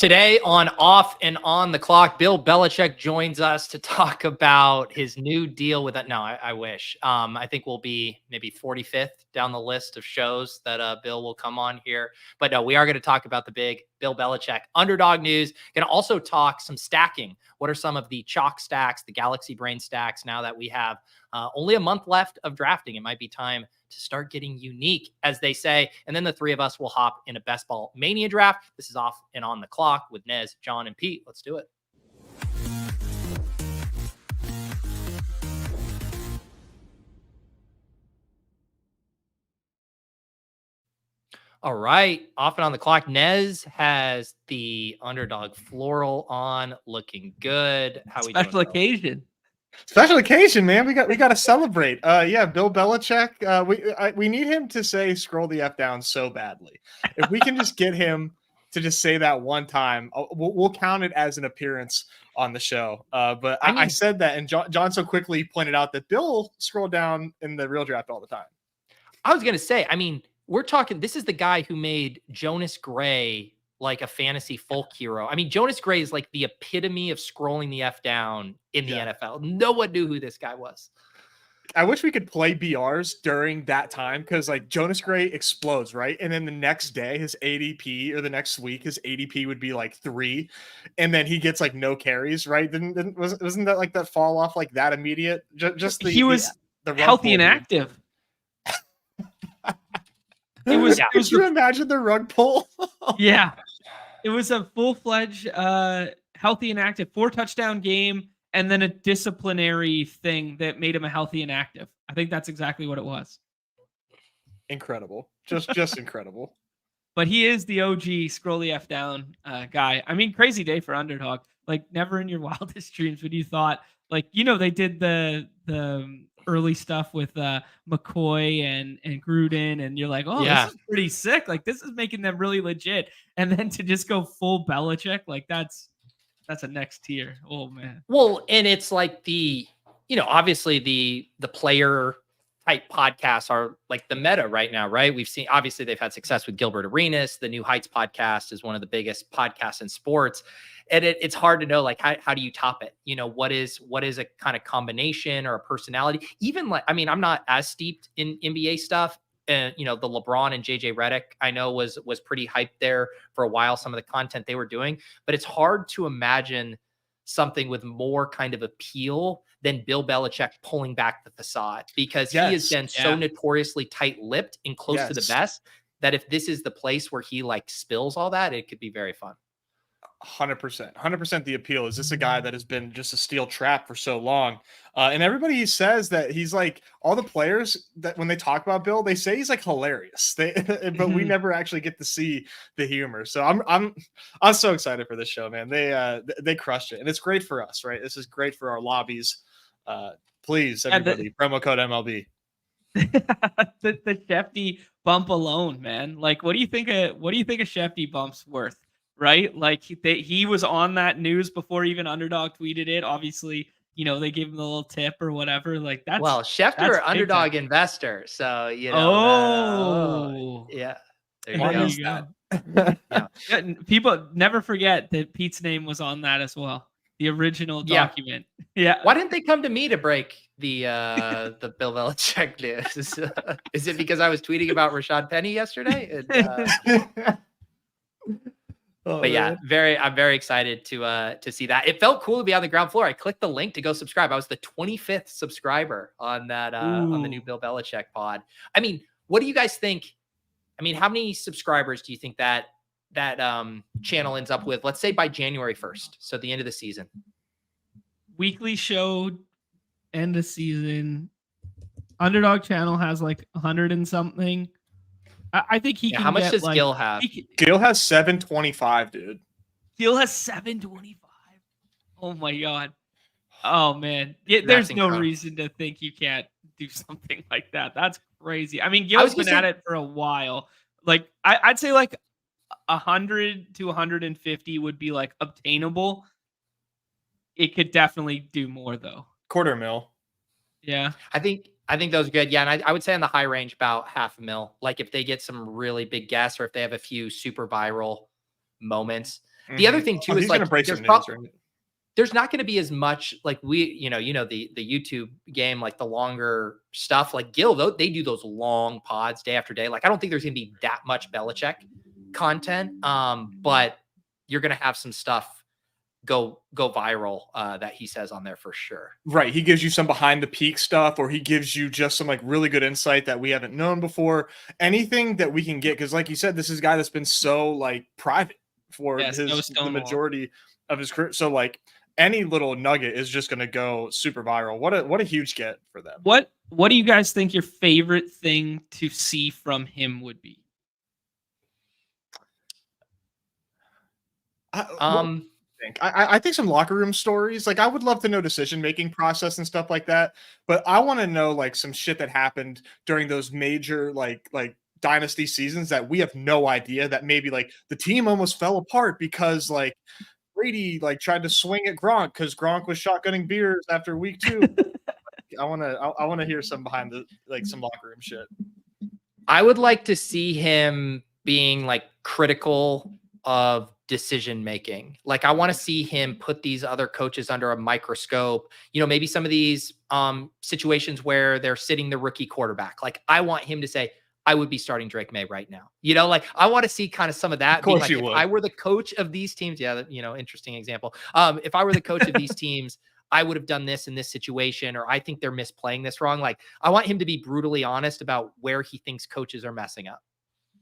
Today on Off and On the Clock, Bill Belichick joins us to talk about his new deal with that. No, I wish. I think we'll be maybe 45th down the list of shows that Bill will come on here. But no, we are going to talk about the big Bill Belichick underdog news. Going to also talk some stacking. What are some of the chalk stacks, the Galaxy Brain stacks now that we have only a month left of drafting? It might be time to start getting unique, as they say. And then the three of us will hop in a best ball mania draft. This is Off and On the Clock with Nez, John, and Pete. Let's do it. All right, Off and On the Clock. Nez has the underdog floral on, looking good. How we doing? Special occasion. Special occasion, man. We got to celebrate. Yeah, Bill Belichick. We need him to say "scroll the F down" so badly. If we can just get him to just say that one time, we'll count it as an appearance on the show. But I said that, and John so quickly pointed out that Bill scrolled down in the real draft all the time. I was gonna say, we're talking. This is the guy who made Jonas Gray like a fantasy folk hero. Jonas Gray is like the epitome of scrolling the F down in the NFL. No one knew who this guy was. I wish we could play BRs during that time, because like Jonas Gray explodes, right? And then the next day, his ADP, or the next week, his ADP would be like 3, and then he gets like no carries, right? Wasn't that like that fall off like that immediate? He was healthy and active. Could you imagine the rug pull? Yeah. It was a full-fledged healthy and active 4-touchdown game, and then a disciplinary thing that made him a healthy and active. I think that's exactly what it was. Incredible. Just incredible. But he is the OG scroll the F down guy. Crazy day for underdog. Like, never in your wildest dreams would you thought, like, they did the early stuff with McCoy and Gruden, and you're like, This is pretty sick. Like, this is making them really legit. And then to just go full Belichick, like that's a next tier. Oh man. Well, and it's like obviously the player type podcasts are like the meta right now, right? We've seen, obviously they've had success with Gilbert Arenas. The New Heights podcast is one of the biggest podcasts in sports. And it's hard to know, like, how do you top it? What is a kind of combination or a personality? Even like, I'm not as steeped in NBA stuff. And, the LeBron and JJ Redick, I know was pretty hyped there for a while, some of the content they were doing, but it's hard to imagine something with more kind of appeal than Bill Belichick pulling back the facade, because he has been so notoriously tight-lipped and close to the best that if this is the place where he like spills all that, it could be very fun. 100% the appeal. Is this a guy that has been just a steel trap for so long? And everybody says that he's like, all the players that when they talk about Bill, they say he's like hilarious. But we never actually get to see the humor. So I'm so excited for this show, man. They crushed it, and it's great for us, right? This is great for our lobbies. Please, everybody, promo code MLB. the Shefty bump alone, man. Like, what do you think a Shefty bump's worth? Right? Like, he was on that news before even Underdog tweeted it. Obviously, they gave him the little tip or whatever. Like, that's Schefter, Underdog investor. So, yeah. There you go. Yeah. People never forget that Pete's name was on that as well. The original document. Yeah. Why didn't they come to me to break the Bill Belichick news? Is it because I was tweeting about Rashad Penny yesterday? But yeah, I'm very excited to see that. It felt cool to be on the ground floor. I clicked the link to go subscribe. I was the 25th subscriber on that on the new Bill Belichick pod. What do you guys think? How many subscribers do you think that channel ends up with? Let's say by January 1st, so the end of the season. Weekly show, end of season. Underdog channel has like 100 and something. I think he can. How much does Gil have? Gil has 725, dude. Gil has 725. Oh my god. Oh man. There's no reason to think you can't do something like that. That's crazy. Gil's been at it for a while. Like, I'd say like 100 to 150 would be like obtainable. It could definitely do more though. $250,000. Yeah. I think those are good. Yeah. And I would say on the high range, about $500,000. Like, if they get some really big guests, or if they have a few super viral moments. The other thing too is he's like gonna break some news, right? there's not going to be as much like the YouTube game, like the longer stuff, like Gil, though they do those long pods day after day. Like, I don't think there's going to be that much Belichick content. But you're going to have some stuff go viral that he says on there for sure. Right. He gives you some behind the peak stuff, or he gives you just some like really good insight that we haven't known before. Anything that we can get. Cause like you said, this is a guy that's been so like private for the majority of his career. So like, any little nugget is just going to go super viral. What a huge get for them. What do you guys think your favorite thing to see from him would be? I think some locker room stories. Like, I would love to know decision-making process and stuff like that, but I want to know like some shit that happened during those major like dynasty seasons that we have no idea, that maybe like the team almost fell apart because like Brady like tried to swing at Gronk because Gronk was shotgunning beers after week 2. I want to hear some behind the some locker room shit. I would like to see him being like critical of decision making. Like, I want to see him put these other coaches under a microscope. Maybe some of these situations where they're sitting the rookie quarterback. Like, I want him to say, I would be starting Drake May right now. Like, I want to see kind of some of that. Of course, like, you if would. I were the coach of these teams, interesting example. If I were the coach of these teams, I would have done this in this situation, or I think they're misplaying this wrong. Like, I want him to be brutally honest about where he thinks coaches are messing up.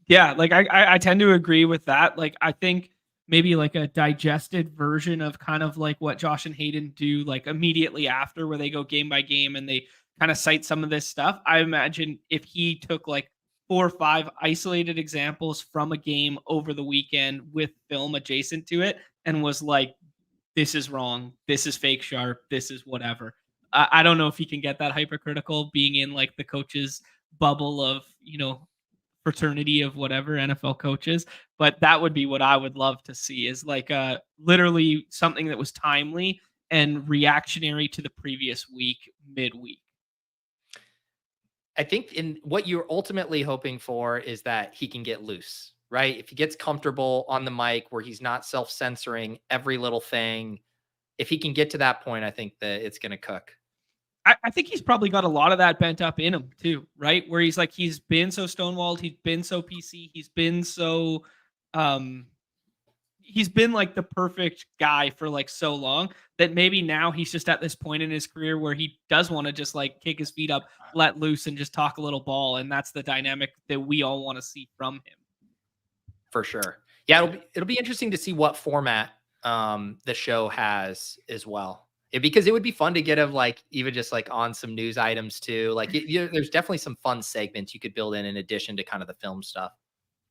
Yeah, like I tend to agree with that. Like, I think maybe like a digested version of kind of like what Josh and Hayden do like immediately after, where they go game by game and they kind of cite some of this stuff. I imagine if he took like 4 or 5 isolated examples from a game over the weekend with film adjacent to it and was like, this is wrong, this is fake sharp, this is whatever. I don't know if he can get that hypercritical being in like the coach's bubble of, fraternity of whatever NFL coaches, but that would be what I would love to see, is like literally something that was timely and reactionary to the previous week, midweek. I think in what you're ultimately hoping for is that he can get loose, right? If he gets comfortable on the mic where he's not self-censoring every little thing, if he can get to that point, I think that it's going to cook. I think he's probably got a lot of that bent up in him too, right? Where he's like, he's been so stonewalled, he's been so PC, he's been so, he's been like the perfect guy for like so long that maybe now he's just at this point in his career where he does want to just like kick his feet up, let loose, and just talk a little ball. And that's the dynamic that we all want to see from him. For sure. Yeah, it'll be interesting to see what format the show has as well. Because it would be fun to get him like even just like on some news items too. Like there's definitely some fun segments you could build in addition to kind of the film stuff.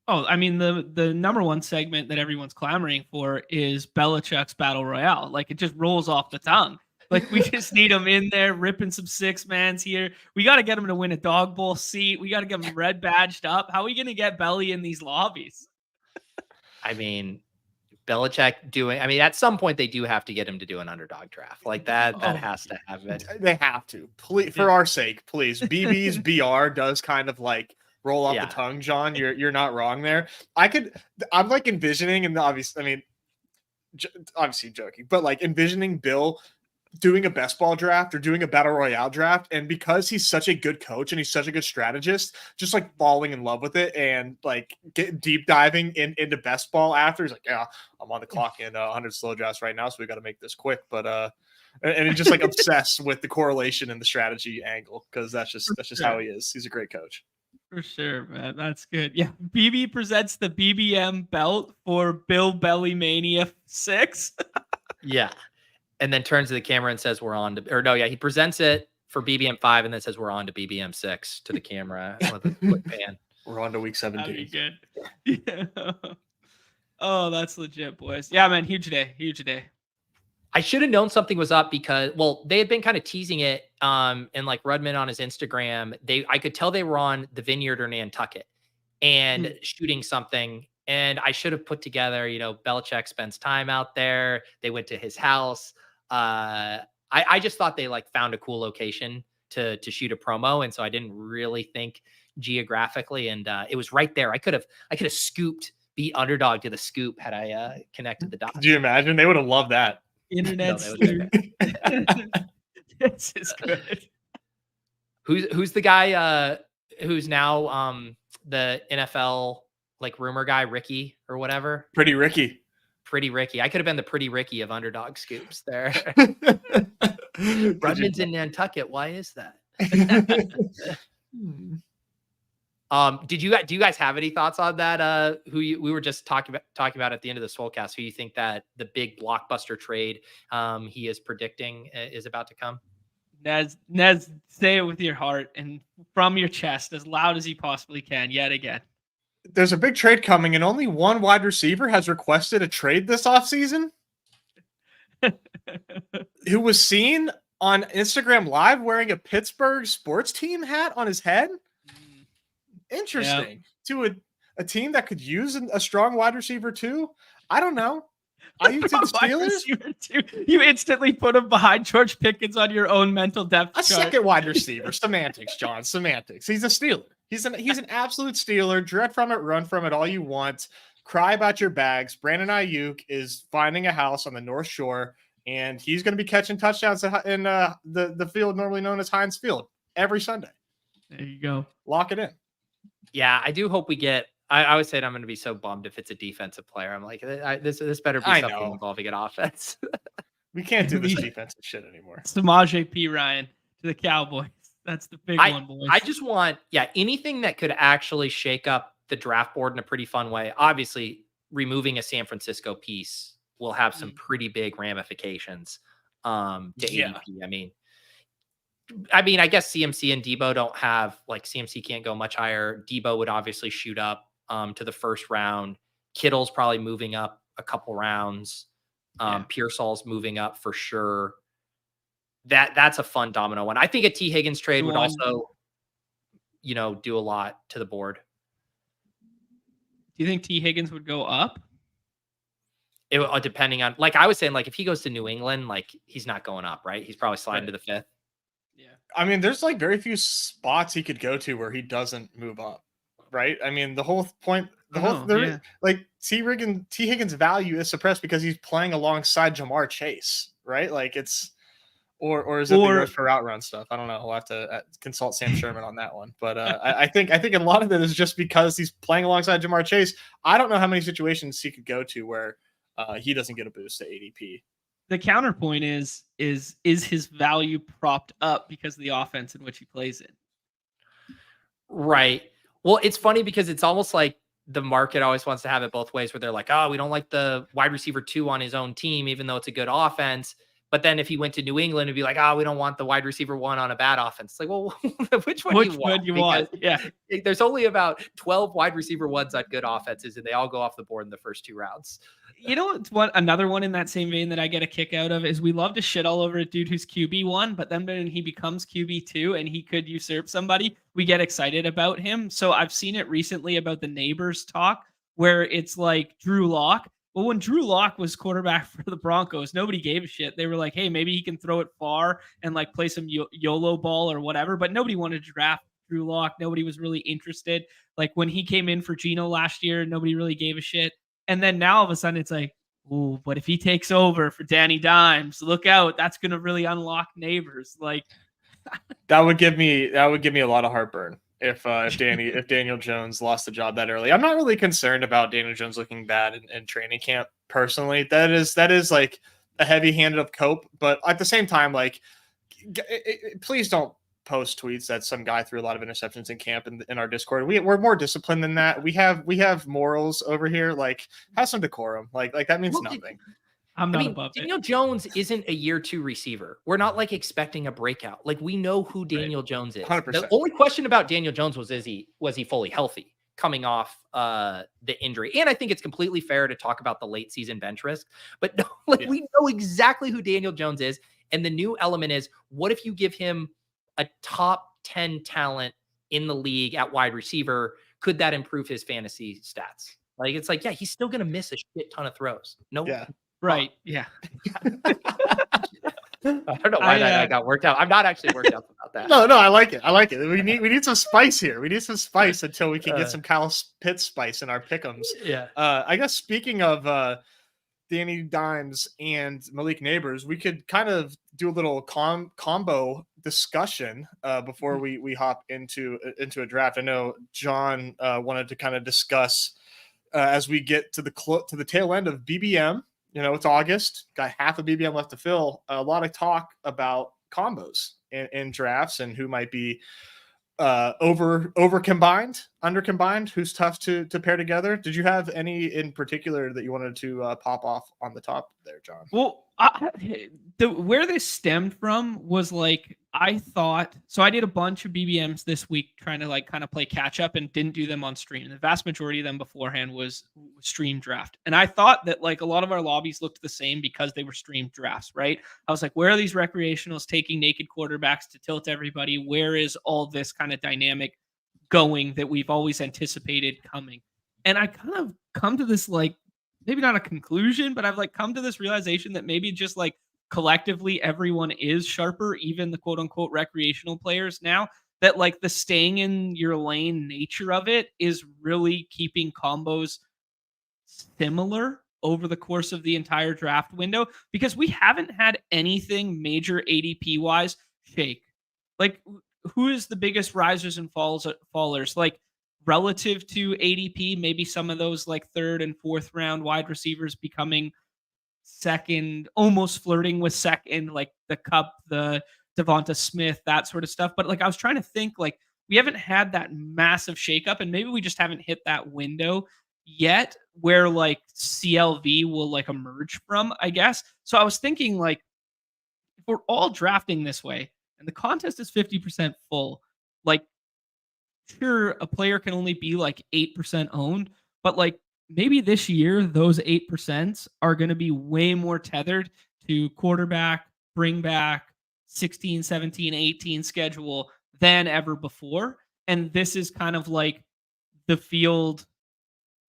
Oh, I mean, the number one segment that everyone's clamoring for is Belichick's Battle Royale. Like, it just rolls off the tongue. Like, we just need him in there ripping some 6-mans here. We got to get him to win a dog bowl seat. We got to get him red badged up. How are we going to get Belly in these lobbies? I mean, Belichick at some point they do have to get him to do an underdog draft like that. That has to happen. They have to, please, for our sake, please. BB's BR does kind of like roll off the tongue, John. You're not wrong there. I'm like envisioning, and obviously joking, but like envisioning Bill doing a best ball draft or doing a battle royale draft, and because he's such a good coach and he's such a good strategist, just like falling in love with it and like get deep diving into best ball after. He's like, yeah, I'm on the clock in 100 slow drafts right now, so we got to make this quick. But and just like obsessed with the correlation and the strategy angle, because that's just how he is. He's a great coach. For sure, man. That's good. Yeah. BB presents the BBM belt for Bill Belly Mania 6. Yeah. And then turns to the camera and says, we're on to, or no, yeah, he presents it for BBM 5 and then says, we're on to BBM 6 to the camera with a quick pan. We're on to week 17. That'd be good. Yeah. Oh, that's legit, boys. Yeah, man. Huge day. Huge day. I should have known something was up because, well, they had been kind of teasing it. And like Rudman on his Instagram, I could tell they were on the Vineyard or Nantucket and shooting something. And I should have put together, Belichick spends time out there. They went to his house. I just thought they like found a cool location to shoot a promo. And so I didn't really think geographically. And it was right there. I could have scooped beat Underdog to the scoop had I connected the dots. Could you imagine? They would have loved that. Internet No, This is good. Who's the guy who's now the NFL like rumor guy, Ricky or whatever? Pretty Ricky. Pretty Ricky. I could have been the Pretty Ricky of Underdog scoops there. Rudman's in Nantucket. Why is that? Do you guys have any thoughts on that? We were just talking about at the end of the Swolecast, who you think that the big blockbuster trade he is predicting is about to come? Nez, say it with your heart and from your chest as loud as you possibly can. Yet again, there's a big trade coming, and only one wide receiver has requested a trade this offseason. Who was seen on Instagram Live wearing a Pittsburgh sports team hat on his head. Interesting. Yeah. To a team that could use a strong wide receiver too. I don't know. Are you to the Steelers? You instantly put him behind George Pickens on your own mental depth chart. Second wide receiver. Semantics, John. Semantics. He's a Steeler. He's an absolute Steeler. Dread from it, run from it all you want. Cry about your bags. Brandon Ayuk is finding a house on the North Shore, and he's going to be catching touchdowns in the field normally known as Heinz Field every Sunday. There you go. Lock it in. Yeah, I do hope we get. I would say I'm going to be so bummed if it's a defensive player. I'm like, this better be something involving an offense. We can't do this defensive shit anymore. Samaje P. Ryan to the Cowboys. That's the big one, boys. I just want, anything that could actually shake up the draft board in a pretty fun way. Obviously, removing a San Francisco piece will have some pretty big ramifications to ADP. I mean, I guess CMC and Debo don't have, like, CMC can't go much higher. Debo would obviously shoot up to the first round. Kittle's probably moving up a couple rounds. Pearsall's moving up for sure. That's a fun domino one. I think a T. Higgins trade would also, do a lot to the board. Do you think T. Higgins would go up? Depending on, like I was saying, like if he goes to New England, like he's not going up, right? He's probably sliding to the 5th. Yeah. I mean, there's like very few spots he could go to where he doesn't move up, right? I mean, the whole point, like T. Higgins' value is suppressed because he's playing alongside Jamar Chase, right? Like it's, or is it the yards per route run stuff? I don't know. We'll have to consult Sam Sherman on that one. But I think a lot of it is just because he's playing alongside Jamar Chase. I don't know how many situations he could go to where he doesn't get a boost to ADP. The counterpoint is his value propped up because of the offense in which he plays in? Right. Well, it's funny because it's almost like the market always wants to have it both ways, where they're like, oh, we don't like the wide receiver 2 on his own team, even though it's a good offense. But then if he went to New England, it'd be like, oh, we don't want the wide receiver 1 on a bad offense. It's like, well, which one do you want? Yeah. There's only about 12 wide receiver 1s on good offenses, and they all go off the board in the first 2 rounds. You know what's another one in that same vein that I get a kick out of is we love to shit all over a dude who's QB1, but then when he becomes QB2 and he could usurp somebody, we get excited about him. So I've seen it recently about the neighbors talk where it's like Drew Lock. Well, when Drew Lock was quarterback for the Broncos, nobody gave a shit. They were like, hey, maybe he can throw it far and like play some YOLO ball or whatever, but nobody wanted to draft Drew Lock. Nobody was really interested. Like when he came in for Geno last year, nobody really gave a shit. And then now all of a sudden it's like, ooh, but if he takes over for Danny Dimes, look out. That's going to really unlock neighbors. Like that would give me a lot of heartburn if Daniel Jones lost the job that early. I'm not really concerned about Daniel Jones looking bad in training camp personally. That is like a heavy-handed of cope, but at the same time, like, please don't post tweets that some guy threw a lot of interceptions in camp in our Discord. We're more disciplined than that. We have morals over here. Like, have some decorum. Like that means nothing. I'm not above Daniel Jones isn't a year 2 receiver. We're not like expecting a breakout. Like we know who Daniel Jones is. 100%. The only question about Daniel Jones was he fully healthy coming off the injury? And I think it's completely fair to talk about the late season bench risk, but no, we know exactly who Daniel Jones is. And the new element is, what if you give him a top 10 talent in the league at wide receiver? Could that improve his fantasy stats? Like, it's like, yeah, he's still going to miss a shit ton of throws. No. Yeah. Right. Yeah. I don't know why I got worked out. I'm not actually worked out about about that. No, I like it. We need some spice here. We need some spice until we can get some Kyle Pitts spice in our pick'ems. Yeah. I guess speaking of Danny Dimes and Malik Neighbors, we could kind of do a little combo discussion before we hop into a draft. I know John wanted to kind of discuss as we get to the tail end of BBM. It's August, got half a BBM left to fill. A lot of talk about combos in drafts and who might be over combined, under combined, who's tough to pair together. Did you have any in particular that you wanted to pop off on the top there, John? Well, where this stemmed from was like, I thought, so I did a bunch of BBMs this week trying to like kind of play catch up and didn't do them on stream. The vast majority of them beforehand was stream draft. And I thought that like a lot of our lobbies looked the same because they were stream drafts, right? I was like, where are these recreationals taking naked quarterbacks to tilt everybody? Where is all this kind of dynamic going that we've always anticipated coming? And I kind of come to this like, maybe not a conclusion, but I've like come to this realization that maybe just like collectively everyone is sharper, even the quote unquote recreational players now, that like the staying in your lane nature of it is really keeping combos similar over the course of the entire draft window, because we haven't had anything major ADP wise shake. Like, who is the biggest risers and fallers? Like, relative to ADP, maybe some of those like third and fourth round wide receivers becoming second, almost flirting with second, like the Cup, the Devonta Smith, that sort of stuff. But like, I was trying to think, like, we haven't had that massive shakeup, and maybe we just haven't hit that window yet where like CLV will like emerge from, I guess. So I was thinking, like, if we're all drafting this way and the contest is 50% full, like, sure, a player can only be like 8% owned, but like maybe this year those 8% are going to be way more tethered to quarterback, bring back, 16, 17, 18 schedule than ever before. And this is kind of like the field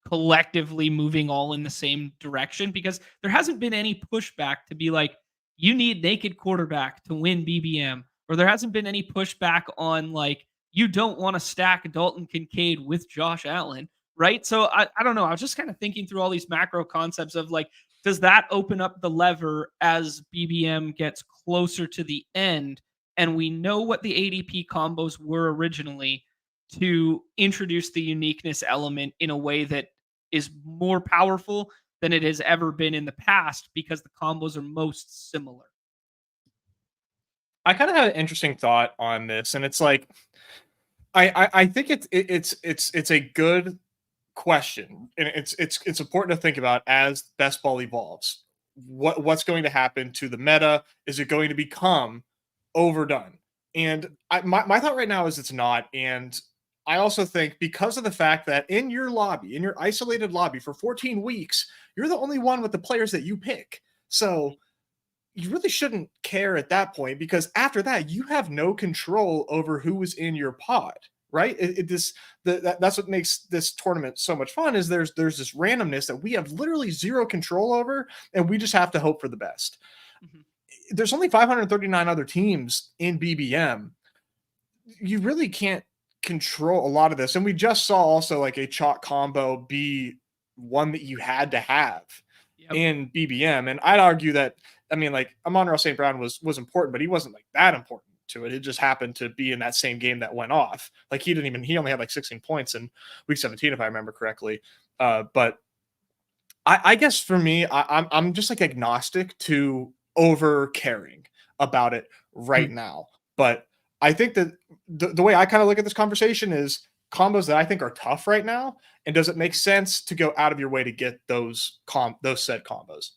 collectively moving all in the same direction, because there hasn't been any pushback to be like, you need naked quarterback to win BBM, or there hasn't been any pushback on like, you don't want to stack Dalton Kincaid with Josh Allen, right? So I don't know. I was just kind of thinking through all these macro concepts of like, does that open up the lever as BBM gets closer to the end and we know what the ADP combos were originally, to introduce the uniqueness element in a way that is more powerful than it has ever been in the past because the combos are most similar? I kind of had an interesting thought on this, and it's like, I think it's a good question, and it's important to think about as best ball evolves. What's going to happen to the meta? Is it going to become overdone? And my thought right now is it's not. And I also think because of the fact that in your lobby, in your isolated lobby for 14 weeks, you're the only one with the players that you pick. So you really shouldn't care at that point, because after that, you have no control over who is in your pod, right? That's what makes this tournament so much fun, is there's this randomness that we have literally zero control over, and we just have to hope for the best. Mm-hmm. There's only 539 other teams in BBM. You really can't control a lot of this. And we just saw also like a chalk combo be one that you had to have in BBM. And I'd argue that, I mean, like, Amon-Ra St. Brown was important, but he wasn't like that important to it. It just happened to be in that same game that went off. Like, he only had like 16 points in week 17, if I remember correctly. But I guess for me, I'm just like agnostic to over caring about it right now. But I think that the way I kind of look at this conversation is combos that I think are tough right now. And does it make sense to go out of your way to get those said combos?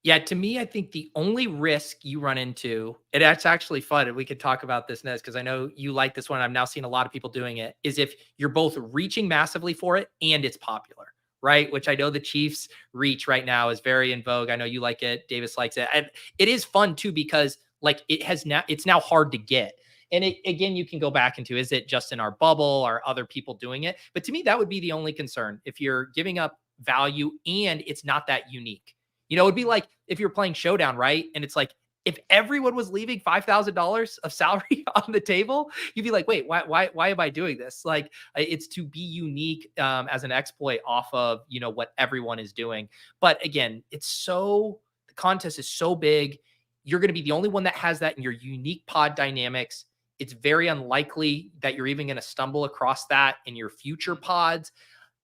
Yeah, to me, I think the only risk you run into, and it's actually fun, and we could talk about this, Nez, because I know you like this one. I've now seen a lot of people doing it, is if you're both reaching massively for it and it's popular, right? Which I know the Chiefs reach right now is very in vogue. I know you like it. Davis likes it. And it is fun too, because like it's now hard to get. And again, you can go back into, is it just in our bubble or other people doing it? But to me, that would be the only concern. If you're giving up value and it's not that unique. You know, it'd be like if you're playing Showdown, right? And it's like if everyone was leaving $5,000 of salary on the table, you'd be like, wait, why am I doing this? Like, it's to be unique as an exploit off of, what everyone is doing. But again, the contest is so big. You're going to be the only one that has that in your unique pod dynamics. It's very unlikely that you're even going to stumble across that in your future pods.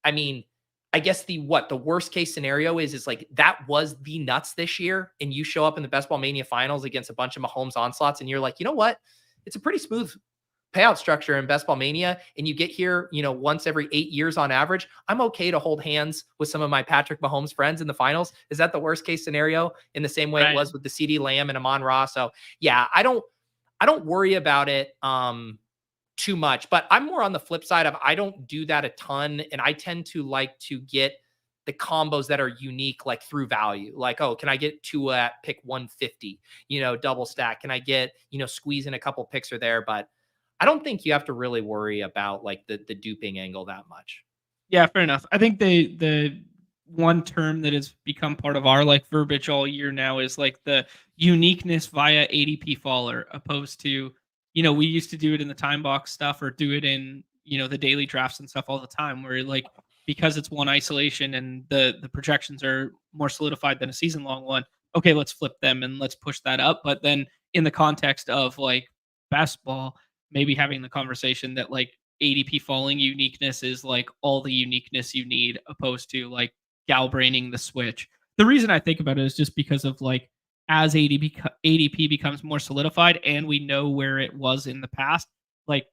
I mean, I guess the worst case scenario is like that was the nuts this year, and you show up in the Best Ball Mania finals against a bunch of Mahomes onslaughts, and you're like, you know what? It's a pretty smooth payout structure in Best Ball Mania, and you get here, once every 8 years on average. I'm okay to hold hands with some of my Patrick Mahomes friends in the finals. Is that the worst case scenario? In the same way it was with the CD Lamb and Amon-Ra. So yeah, I don't worry about it too much, but I'm more on the flip side of I don't do that a ton, and I tend to like to get the combos that are unique, like through value. Like, oh, can I get Tua at pick 150? Double stack. Can I get squeeze in a couple picks or there? But I don't think you have to really worry about like the duping angle that much. Yeah, fair enough. I think the one term that has become part of our like verbiage all year now is like the uniqueness via ADP faller, opposed to, we used to do it in the time box stuff or do it in, the daily drafts and stuff all the time, where like, because it's one isolation and the projections are more solidified than a season long one. Okay, let's flip them and let's push that up. But then in the context of like best ball, maybe having the conversation that like ADP falling uniqueness is like all the uniqueness you need, opposed to like galbraining the switch. The reason I think about it is just because of like, as ADP becomes more solidified and we know where it was in the past, like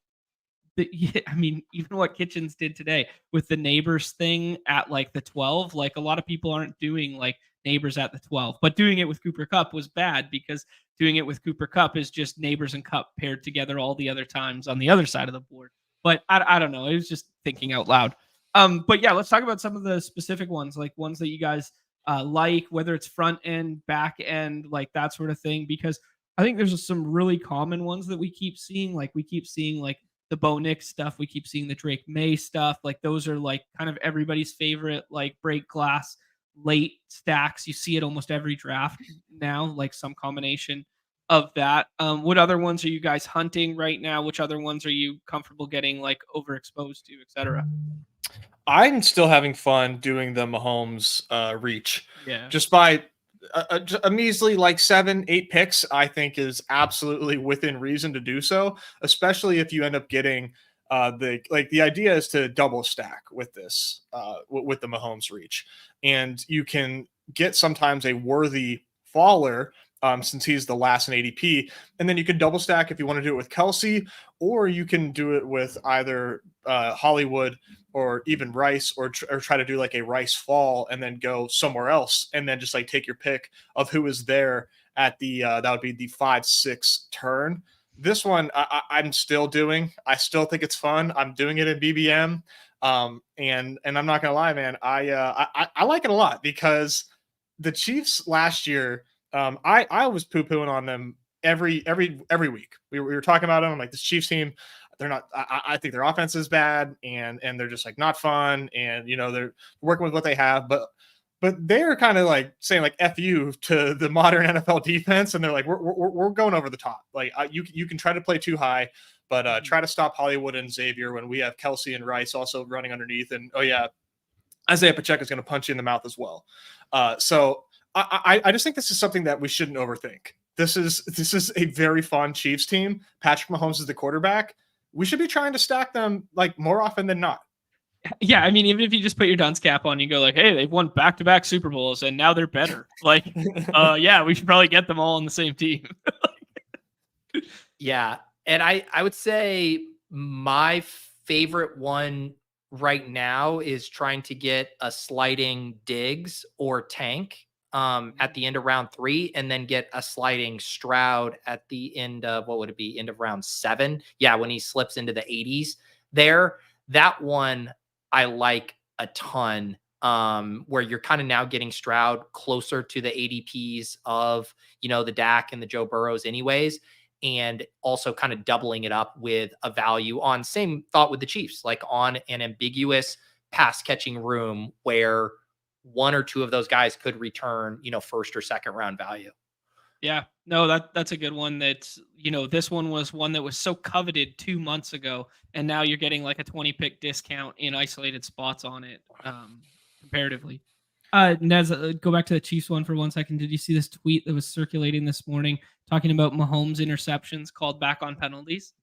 I mean, even what Kitchens did today with the neighbors thing at like the 12, like a lot of people aren't doing like neighbors at the 12, but doing it with Cooper Kupp was bad, because doing it with Cooper Kupp is just neighbors and Kupp paired together all the other times on the other side of the board. But I don't know. It was just thinking out loud. But yeah, let's talk about some of the specific ones, like ones that you guys like, whether it's front end, back end, like that sort of thing, because I think there's some really common ones that we keep seeing. Like we keep seeing like the Bo Nix stuff. We keep seeing the Drake May stuff. Like those are like kind of everybody's favorite, like break glass late stacks. You see it almost every draft now, like some combination of that. What other ones are you guys hunting right now? Which other ones are you comfortable getting like overexposed to, etc.? I'm still having fun doing the Mahomes reach. Yeah. Just by a measly like 7-8 picks, I think is absolutely within reason to do so, especially if you end up getting the idea is to double stack with this with the Mahomes reach, and you can get sometimes a worthy faller since he's the last in ADP, and then you can double stack if you want to do it with Kelsey, or you can do it with either Hollywood or even Rice, or try to do like a Rice fall and then go somewhere else, and then just like take your pick of who is there at the that would be the 5-6 turn. This one I'm still doing. I still think it's fun. I'm doing it in BBM, and I'm not gonna lie, man. I like it a lot, because the Chiefs last year, I was poo pooing on them every week. We were talking about them. I'm like, this Chiefs team, they're not. I think their offense is bad, and they're just like not fun, and they're working with what they have, but they're kind of like saying like "F you" to the modern NFL defense, and they're like, we're going over the top. Like you can try to play too high, but try to stop Hollywood and Xavier when we have Kelsey and Rice also running underneath, and oh yeah, Isaiah Pacheco is going to punch you in the mouth as well. So I just think this is something that we shouldn't overthink. This is a very fun Chiefs team. Patrick Mahomes is the quarterback. We should be trying to stack them like more often than not. Yeah, I mean, even if you just put your dunce cap on, you go like, hey, they've won back-to-back Super Bowls and now they're better. Like, yeah, we should probably get them all on the same team. Yeah. And I would say my favorite one right now is trying to get a sliding Diggs or Tank at the end of round 3, and then get a sliding Stroud at the end of, what would it be? End of round 7. Yeah. When he slips into the 80s there, that one I like a ton, where you're kind of now getting Stroud closer to the ADPs of, the Dak and the Joe Burrows anyways, and also kind of doubling it up with a value on, same thought with the Chiefs, like on an ambiguous pass catching room where one or two of those guys could return, first or second round value. Yeah, no, that's a good one. That's, this one was one that was so coveted 2 months ago, and now you're getting like a 20 pick discount in isolated spots on it, comparatively. Nez, go back to the Chiefs one for 1 second. Did you see this tweet that was circulating this morning talking about Mahomes' interceptions called back on penalties?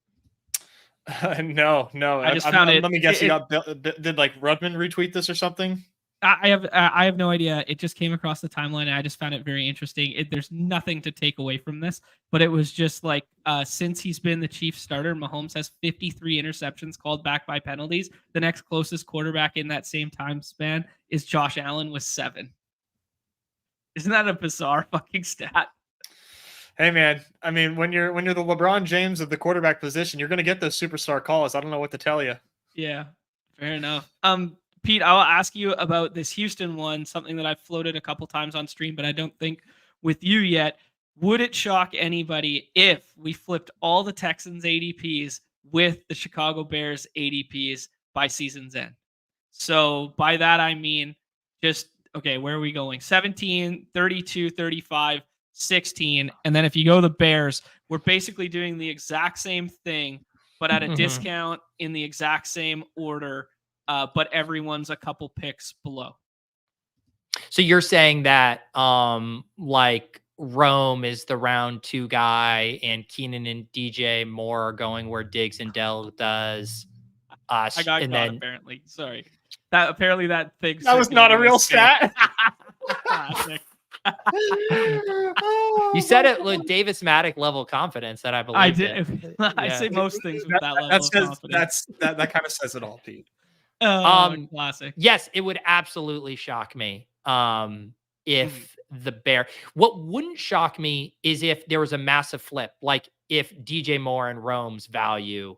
No. I just found it. Let me guess. Did like Rudman retweet this or something? I have no idea. It just came across the timeline, and I just found it very interesting. There's nothing to take away from this, but it was just like, since he's been the Chiefs starter, Mahomes has 53 interceptions called back by penalties. The next closest quarterback in that same time span is Josh Allen with 7. Isn't that a bizarre fucking stat? Hey man, I mean, when you're the LeBron James of the quarterback position, you're going to get those superstar calls. I don't know what to tell you. Yeah, fair enough. Pete, I'll ask you about this Houston one, something that I've floated a couple times on stream, but I don't think with you yet. Would it shock anybody if we flipped all the Texans ADPs with the Chicago Bears ADPs by season's end? So by that, I mean, okay, where are we going? 17, 32, 35, 16. And then if you go the Bears, we're basically doing the exact same thing, but at a discount in the exact same order. But everyone's a couple picks below. So you're saying that like Rome is the round 2 guy and Keenan and DJ Moore are going where Diggs and Dell does. I got caught, apparently. Sorry. That thing. That was not a real stat. You said it with Davis Maddock level confidence that I believe. I did. I say most things with that level of confidence. That kind of says it all, Pete. Classic. Yes, it would absolutely shock me if the Bear. What wouldn't shock me is if there was a massive flip, like if DJ Moore and Rome's value,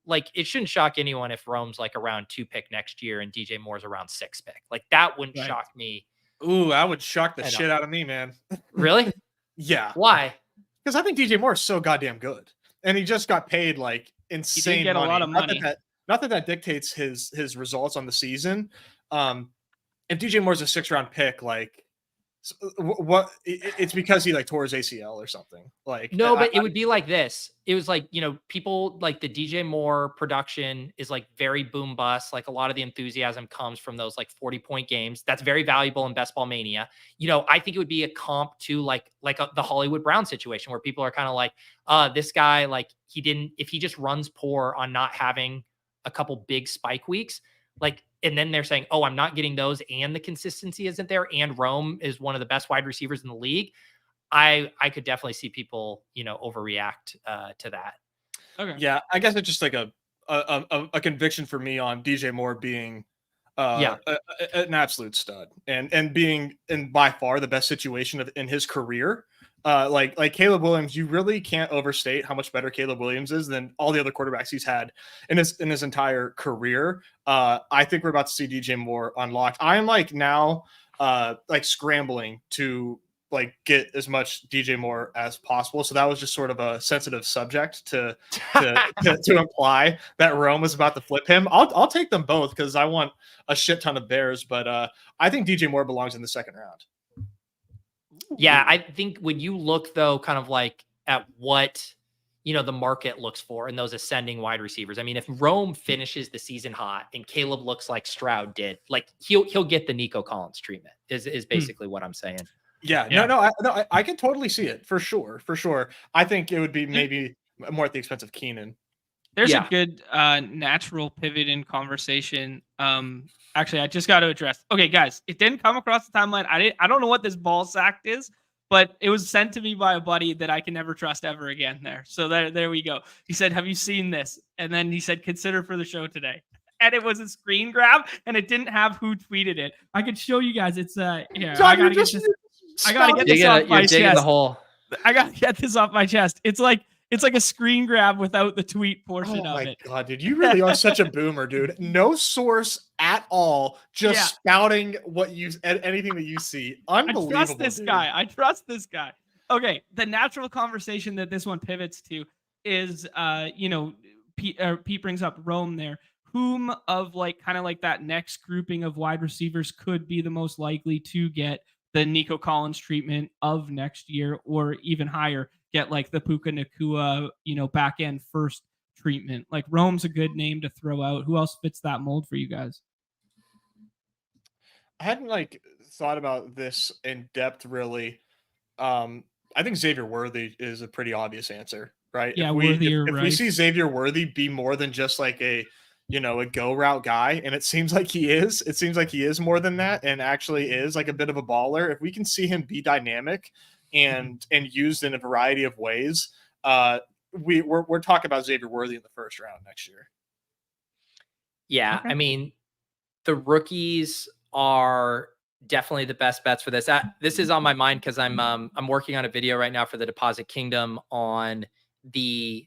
like it shouldn't shock anyone if Rome's like around 2 pick next year and DJ Moore's around 6 pick. Like that wouldn't shock me. Ooh, that would shock the shit out of me, man. Really? Yeah. Why? Because I think DJ Moore is so goddamn good, and he just got paid like insane. He did get money. a lot of money. Not that dictates his results on the season. If DJ Moore's a 6th-round pick, like what? It's because he like tore his ACL or something. Like no, but it would be like this. It was like, people like the DJ Moore production is like very boom bust. Like a lot of the enthusiasm comes from those like 40-point games. That's very valuable in Best Ball Mania. I think it would be a comp to the Hollywood Brown situation where people are kind of like, this guy, like if he just runs poor on not having a couple big spike weeks, like, and then they're saying, oh, I'm not getting those and the consistency isn't there. And Rome is one of the best wide receivers in the league. I could definitely see people, overreact to that. Okay. Yeah. I guess it's just like a conviction for me on DJ Moore being an absolute stud and being in by far the best situation in his career. Like Caleb Williams, you really can't overstate how much better Caleb Williams is than all the other quarterbacks he's had in his entire career. I think we're about to see DJ Moore unlocked. I'm like now like scrambling to like get as much DJ Moore as possible. So that was just sort of a sensitive subject to imply that Rome was about to flip him. I'll take them both because I want a shit ton of Bears, but I think DJ Moore belongs in the 2nd round. Yeah, I think when you look though, kind of like at what the market looks for in those ascending wide receivers. I mean, if Rome finishes the season hot and Caleb looks like Stroud did, like he'll get the Nico Collins treatment. Is basically what I'm saying. Yeah. I can totally see it for sure. I think it would be maybe more at the expense of Keenan. There's a good natural pivot in conversation. Actually, I just got to address. Okay, guys, it didn't come across the timeline. I don't know what this ball sack is, but it was sent to me by a buddy that I can never trust ever again there. So there we go. He said, have you seen this? And then he said, consider for the show today. And it was a screen grab, and it didn't have who tweeted it. I could show you guys. It's here. John, I gotta get this off my chest. The hole. I gotta get this off my chest. It's like a screen grab without the tweet portion of it. Oh my God, dude. You really are such a boomer, dude. No source at all. Just spouting anything that you see. Unbelievable. I trust this guy. Okay. The natural conversation that this one pivots to is, Pete brings up Rome there. Whom of kind of that next grouping of wide receivers could be the most likely to get the Nico Collins treatment of next year, or even higher, get like the Puka Nakua, back end first treatment. Like Rome's a good name to throw out. Who else fits that mold for you guys? I hadn't like thought about this in depth really. I think Xavier Worthy is a pretty obvious answer, right? Yeah, Worthy or If we see Rice. Xavier Worthy be more than just like a a go route guy, and it seems like he is. It seems like he is more than that, and actually is like a bit of a baller. If we can see him be dynamic and used in a variety of ways, we're talking about Xavier Worthy in the first round next year. Yeah, Okay. I mean, the rookies are definitely the best bets for this. This is on my mind because I'm working on a video right now for the Deposit Kingdom on the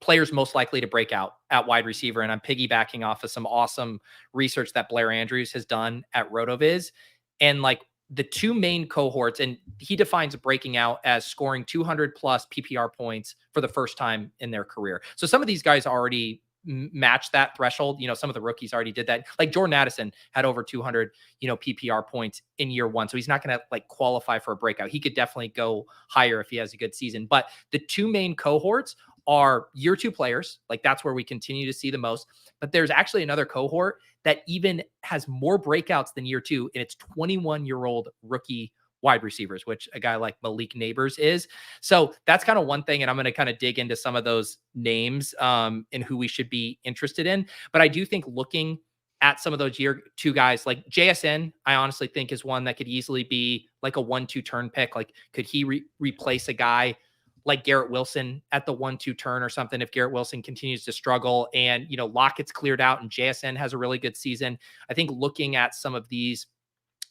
players most likely to break out at wide receiver, and I'm piggybacking off of some awesome research that Blair Andrews has done at RotoViz, and like the two main cohorts, and he defines breaking out as scoring 200 plus PPR points for the first time in their career. So some of these guys already match that threshold. Some of the rookies already did that. Like Jordan Addison had over 200, PPR points in year one. So he's not going to like qualify for a breakout. He could definitely go higher if he has a good season. But the two main cohorts are year two players. Like that's where we continue to see the most. But there's actually another cohort that even has more breakouts than year two, and it's 21-year-old rookie wide receivers, which a guy like Malik Neighbors is. So that's kind of one thing. And I'm going to kind of dig into some of those names and who we should be interested in. But I do think looking at some of those year two guys like JSN, I honestly think is one that could easily be like a 1-2 turn pick. Like, could he replace a guy like Garrett Wilson at the 1-2 turn or something if Garrett Wilson continues to struggle and, Lockett's cleared out and JSN has a really good season? I think looking at some of these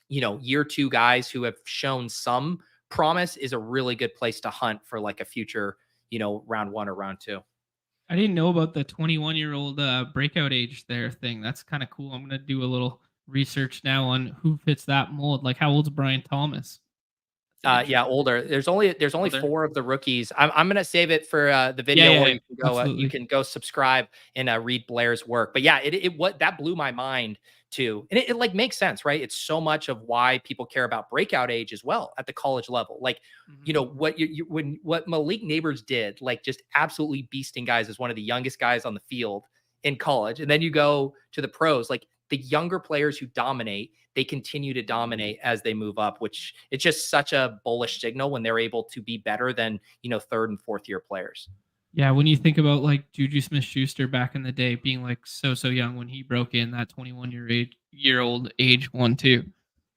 year two guys who have shown some promise is a really good place to hunt for like a future, round one or round two. I didn't know about the 21-year-old breakout age there thing. That's kind of cool. I'm going to do a little research now on who fits that mold. Like, how old's Brian Thomas? Yeah, older. There's only Older. 4 of the rookies. I'm gonna save it for the video, Yeah, or yeah, you can go subscribe and read Blair's work. But yeah, what that blew my mind too, and it like makes sense, right? It's so much of why people care about breakout age as well at the college level. Like, what Malik Neighbors did, like just absolutely beasting guys as one of the youngest guys on the field in college, and then you go to the pros, like the younger players who dominate, they continue to dominate as they move up, which it's just such a bullish signal when they're able to be better than, third and fourth year players. Yeah, when you think about like Juju Smith-Schuster back in the day being like so young when he broke in that 21-year-old age 1-2.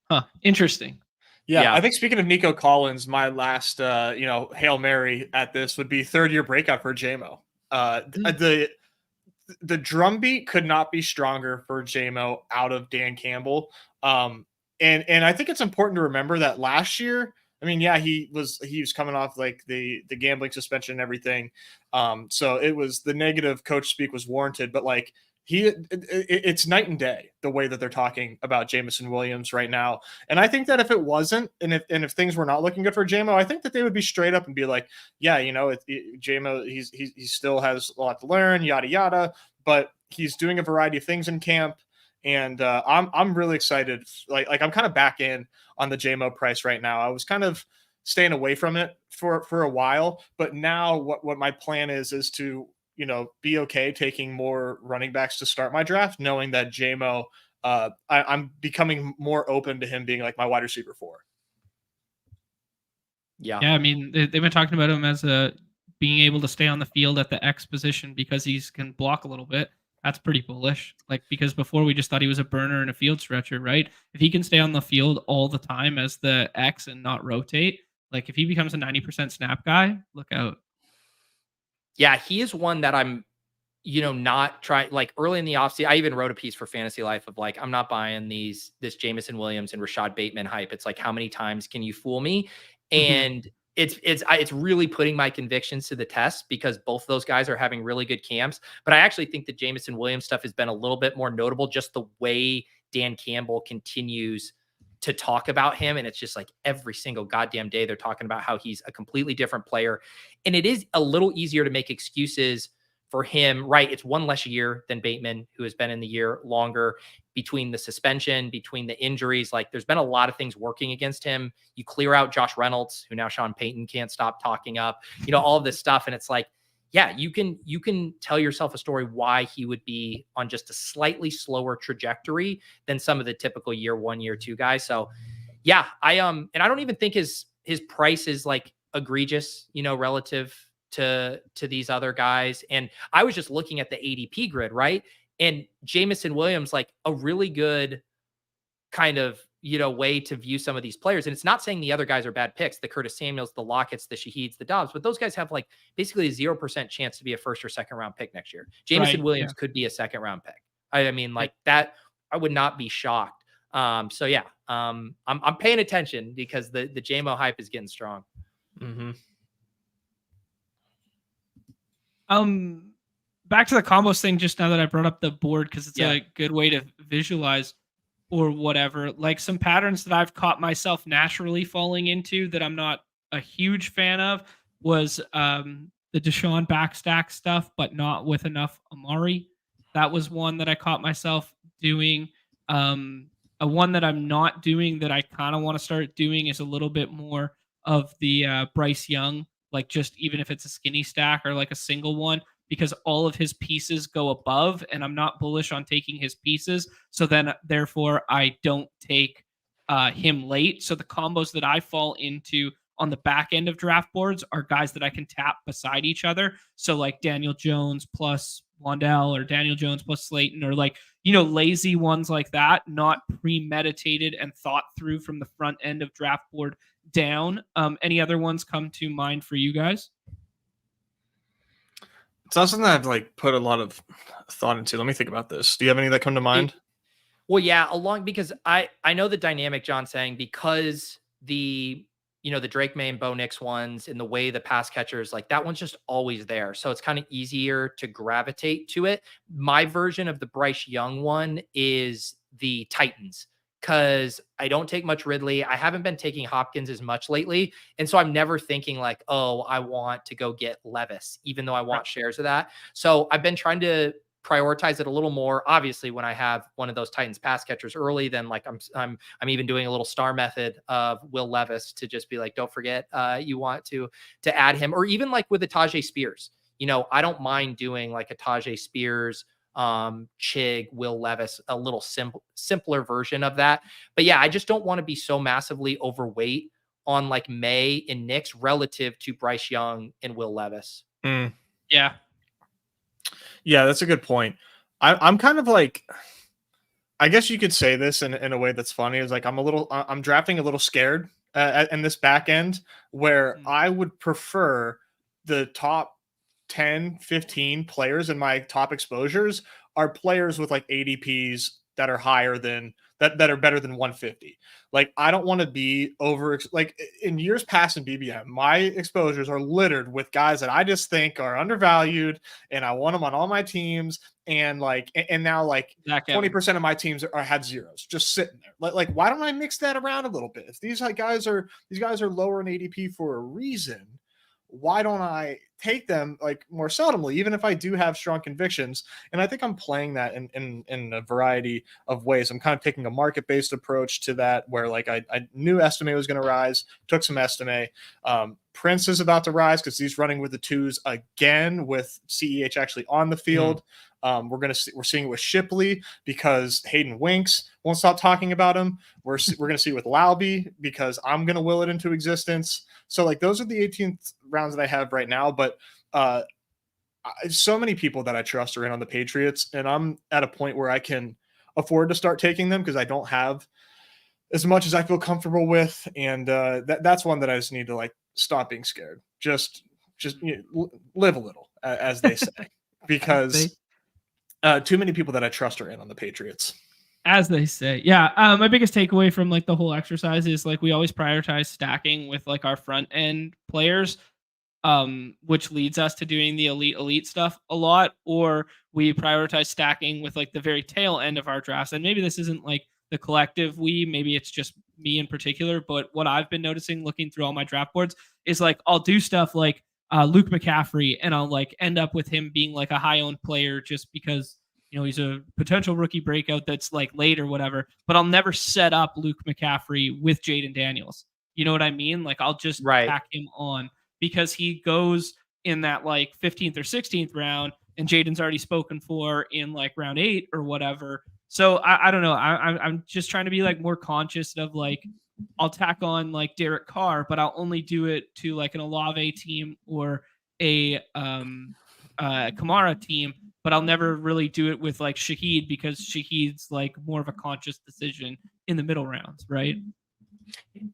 Huh, interesting. Yeah, I think speaking of Nico Collins, my last Hail Mary at this would be third year breakout for JMO. The drumbeat could not be stronger for JMO out of Dan Campbell. And I think it's important to remember that last year, I mean, yeah, he was coming off like the gambling suspension and everything. So it was the negative coach speak was warranted, but like it's night and day the way that they're talking about Jameson Williams right now. And I think that if it wasn't, and if things were not looking good for JMO, I think that they would be straight up and be like, yeah, JMO, he still has a lot to learn, yada yada, but he's doing a variety of things in camp. And I'm really excited. Like I'm kind of back in on the JMO price right now. I was kind of staying away from it for a while, but now what my plan is to be okay taking more running backs to start my draft, knowing that JMO, I'm becoming more open to him being like my wide receiver 4. Yeah. I mean, they've been talking about him as being able to stay on the field at the X position because he can block a little bit. That's pretty bullish. Like, because before we just thought he was a burner and a field stretcher, right? If he can stay on the field all the time as the X and not rotate, like if he becomes a 90% snap guy, look out. Yeah, he is one that I'm, not trying, like early in the offseason. I even wrote a piece for Fantasy Life of like, I'm not buying this Jameson Williams and Rashad Bateman hype. It's like, how many times can you fool me? And it's really putting my convictions to the test because both of those guys are having really good camps. But I actually think the Jameson Williams stuff has been a little bit more notable, just the way Dan Campbell continues to talk about him. And it's just like every single goddamn day they're talking about how he's a completely different player. And it is a little easier to make excuses for him, right? It's one less year than Bateman, who has been in the year longer, between the suspension, between the injuries. Like there's been a lot of things working against him. You clear out Josh Reynolds, who now Sean Payton can't stop talking up, all of this stuff. And it's like, yeah, you can tell yourself a story why he would be on just a slightly slower trajectory than some of the typical year 1, year 2 guys. So yeah, and I don't even think his price is like egregious, relative to these other guys. And I was just looking at the ADP grid, right? And Jamison Williams, like a really good kind of, way to view some of these players. And it's not saying the other guys are bad picks, the Curtis Samuels, the Lockett's, the Shaheeds, the Dobbs, but those guys have like basically a 0% chance to be a first or second round pick next year. Jamison Williams could be a second round pick. I mean, like that, I would not be shocked. So yeah, I'm paying attention because the JMO hype is getting strong. Mm-hmm. Back to the combos thing, just now that I brought up the board, because it's a good way to visualize or whatever. Like some patterns that I've caught myself naturally falling into that I'm not a huge fan of was the Deshaun backstack stuff, but not with enough Amari. That was one that I caught myself doing. A one that I'm not doing that I kind of want to start doing is a little bit more of the Bryce Young, like just even if it's a skinny stack or like a single one, because all of his pieces go above and I'm not bullish on taking his pieces. So then therefore I don't take him late. So the combos that I fall into on the back end of draft boards are guys that I can tap beside each other. So like Daniel Jones plus Wandell or Daniel Jones plus Slayton, or like, lazy ones like that, not premeditated and thought through from the front end of draft board down. Any other ones come to mind for you guys? It's not something that I've like put a lot of thought into. Let me think about this. Do you have any that come to mind? Well, yeah, because I know the dynamic John's saying, because the Drake May and Bo Nix ones and the way the pass catchers, like that one's just always there. So it's kind of easier to gravitate to it. My version of the Bryce Young one is the Titans, because I don't take much Ridley. I haven't been taking Hopkins as much lately. And so I'm never thinking like, oh, I want to go get Levis, even though I want shares of that. So I've been trying to prioritize it a little more. Obviously, when I have one of those Titans pass catchers early, then like I'm even doing a little star method of Will Levis to just be like, don't forget, you want to add him, or even like with a Tajay Spears. I don't mind doing like a Tajay Spears, Chig, Will Levis, a little simpler version of that. But yeah, I just don't want to be so massively overweight on like May and Knicks relative to Bryce Young and Will Levis. Yeah. Yeah, that's a good point. I'm kind of like, I guess you could say this in a way that's funny, is like I'm drafting a little scared in this back end, where I would prefer the top 10, 15 players in my top exposures are players with like ADPs that are higher than that are better than 150. Like I don't want to be like in years past in BBM, my exposures are littered with guys that I just think are undervalued and I want them on all my teams. And like, and now like 20% of my teams had zeros just sitting there. Like, why don't I mix that around a little bit? If these guys are lower in ADP for a reason, why don't I take them like more seldomly, even if I do have strong convictions? And I think I'm playing that in a variety of ways. I'm kind of taking a market-based approach to that, where like I knew Estime was going to rise, took some Estime. Prince is about to rise because he's running with the twos again with CEH actually on the field. We're seeing it with Shipley because Hayden Winks won't stop talking about him. We're going to see it with Lauby because I'm going to will it into existence. So like those are the 18th rounds that I have right now. But so many people that I trust are in on the Patriots, and I'm at a point where I can afford to start taking them because I don't have as much as I feel comfortable with. And that's one that I just need to like stop being scared. Just live a little, as they say, because too many people that I trust are in on the Patriots. As they say. Yeah. My biggest takeaway from like the whole exercise is like we always prioritize stacking with like our front end players, which leads us to doing the elite stuff a lot, or we prioritize stacking with like the very tail end of our drafts. And maybe this isn't like the collective maybe it's just me in particular, but what I've been noticing looking through all my draft boards is like I'll do stuff like Luke McCaffrey, and I'll like end up with him being like a high owned player just because he's a potential rookie breakout that's like late or whatever, but I'll never set up Luke McCaffrey with Jaden Daniels. You know what I mean? Like I'll just tack him on because he goes in that like 15th or 16th round and Jaden's already spoken for in like round 8 or whatever. So I don't know. I'm just trying to be like more conscious of like, I'll tack on like Derek Carr, but I'll only do it to like an Olave team or a Kamara team, but I'll never really do it with like Shaheed because Shaheed's like more of a conscious decision in the middle rounds, right?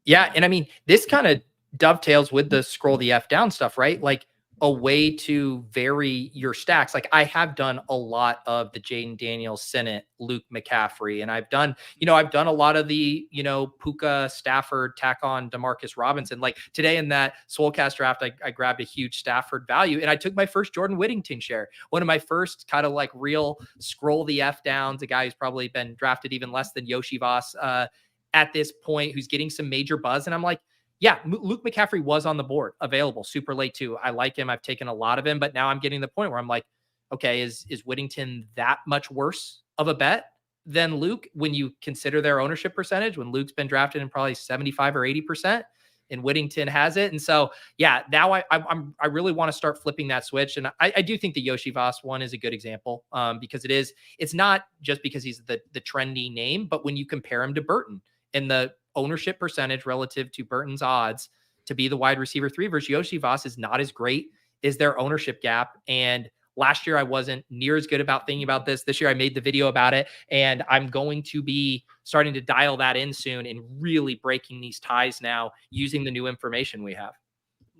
Yeah, and I mean, this kind of dovetails with the scroll the F down stuff, right? Like a way to vary your stacks. Like I have done a lot of the Jaden Daniels, Senate, Luke McCaffrey, and I've done a lot of the, Puka, Stafford, tack on Demarcus Robinson. Like today in that Swolecast draft, I grabbed a huge Stafford value and I took my first Jordan Whittington share. One of my first kind of like real scroll the F downs, a guy who's probably been drafted even less than Yoshi Voss at this point, who's getting some major buzz. And I'm like, yeah, Luke McCaffrey was on the board, available super late too. I like him. I've taken a lot of him, but now I'm getting to the point where I'm like, okay, is Whittington that much worse of a bet than Luke when you consider their ownership percentage? When Luke's been drafted in probably 75 or 80%, and Whittington has it. And so, yeah, now I really want to start flipping that switch. And I do think the Yoshi Voss one is a good example because it's not just because he's the trendy name, but when you compare him to Burton and the ownership percentage relative to Burton's odds to be the wide receiver 3 versus Yoshi Voss is not as great as their ownership gap. And last year I wasn't near as good about thinking about this. This year I made the video about it, and I'm going to be starting to dial that in soon and really breaking these ties now using the new information we have.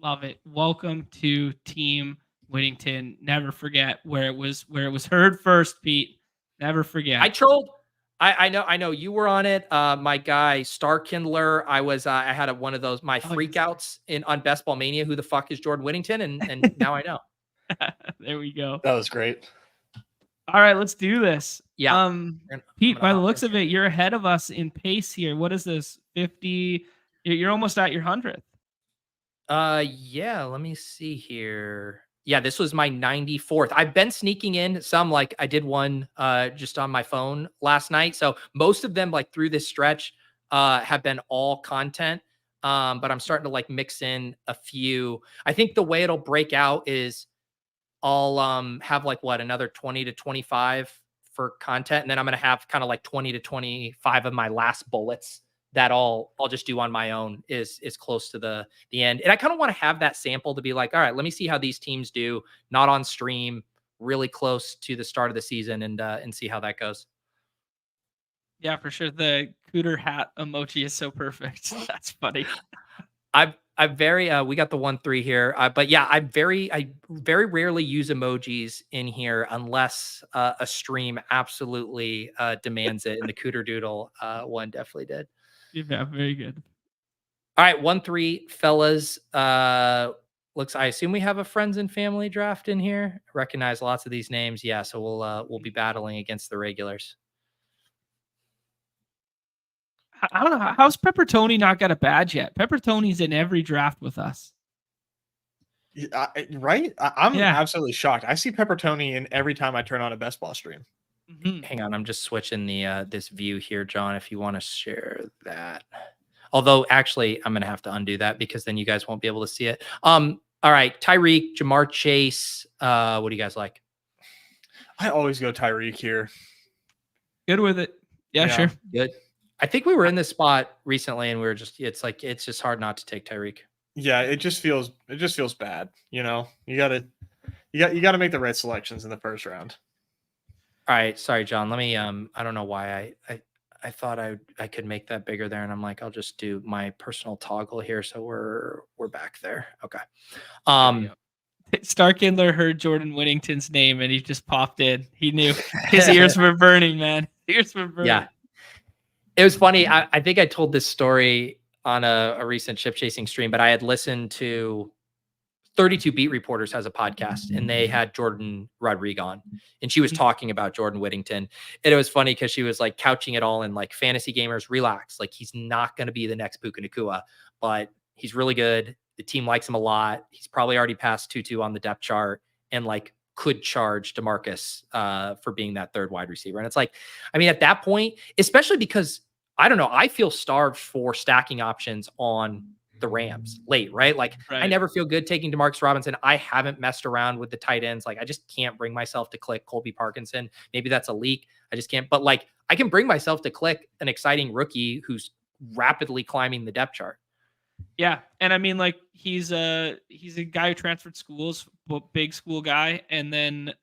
Love it. Welcome to Team Whittington. Never forget where it was heard first, Pete. Never forget. I trolled. I know you were on it. My guy Starkindler. I had one of those my freakouts on Best Ball Mania. Who the fuck is Jordan Whittington? And now I know. There we go. That was great. All right, let's do this. Yeah. Pete, by the looks of it, you're ahead of us in pace here. What is this? 50. You're almost at your 100th. Yeah, let me see here. Yeah, this was my 94th. I've been sneaking in some, like I did one just on my phone last night. So most of them like through this stretch have been all content. But I'm starting to like mix in a few. I think the way it'll break out is I'll have like another 20 to 25 for content. And then I'm going to have kind of like 20 to 25 of my last bullets that I'll just do on my own is close to the end. And I kind of want to have that sample to be like, all right, let me see how these teams do, not on stream, really close to the start of the season and see how that goes. Yeah, for sure. The Cooter hat emoji is so perfect. That's funny. I'm very we got the 1-3 here, but yeah, I very rarely use emojis in here unless a stream absolutely demands it, and the Cooter Doodle one definitely did. Yeah, very good. All right, 1-3, fellas. I assume we have a friends and family draft in here. I recognize lots of these names. Yeah, so we'll be battling against the regulars. I don't know. How's Pepper Tony not got a badge yet? Pepper Tony's in every draft with us. Right? I'm absolutely shocked. I see Pepper Tony in every time I turn on a best ball stream. Mm-hmm. Hang on, I'm just switching the this view here, John, if you want to share that. Although, actually, I'm going to have to undo that because then you guys won't be able to see it. All right, Tyreek, Jamar Chase. What do you guys like? I always go Tyreek here. Good with it. Yeah, sure. Good. I think we were in this spot recently and we were just, it's just hard not to take Tyreek. Yeah, it just feels bad. You gotta make the right selections in the first round. All right. Sorry, John. Let me, I don't know why I thought I could make that bigger there. And I'm like, I'll just do my personal toggle here. So we're back there. Okay. Starkindler heard Jordan Whittington's name and he just popped in. He knew his ears were burning, man. Ears were burning. Yeah. It was funny. I think I told this story on a recent ship chasing stream, but I had listened to 32 Beat Reporters has a podcast and they had Jordan Rodriguez on and she was talking about Jordan Whittington. And it was funny because she was like couching it all in like fantasy gamers, relax. Like he's not going to be the next Puka Nacua, but he's really good. The team likes him a lot. He's probably already passed 2-2 on the depth chart and like could charge DeMarcus for being that third wide receiver. And it's like, I mean, at that point, especially because I don't know, I feel starved for stacking options on the Rams late, right? Like I never feel good taking DeMarcus Robinson. I haven't messed around with the tight ends. Like I just can't bring myself to click Colby Parkinson. Maybe that's a leak. I just can't, but like I can bring myself to click an exciting rookie who's rapidly climbing the depth chart. Yeah. And I mean, like he's a guy who transferred schools, big school guy. And then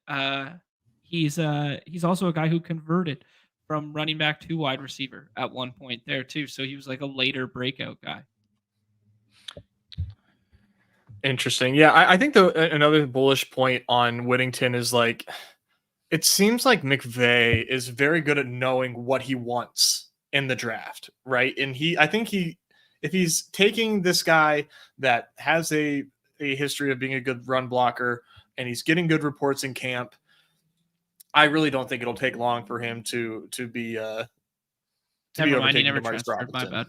he's also a guy who converted from running back to wide receiver at one point there too. So he was like a later breakout guy. Interesting. Yeah, I think another bullish point on Whittington is like, it seems like McVay is very good at knowing what he wants in the draft, right? And I think if he's taking this guy that has a history of being a good run blocker and he's getting good reports in camp, I really don't think it'll take long for him to be overtaken DeMarcus Robinson. My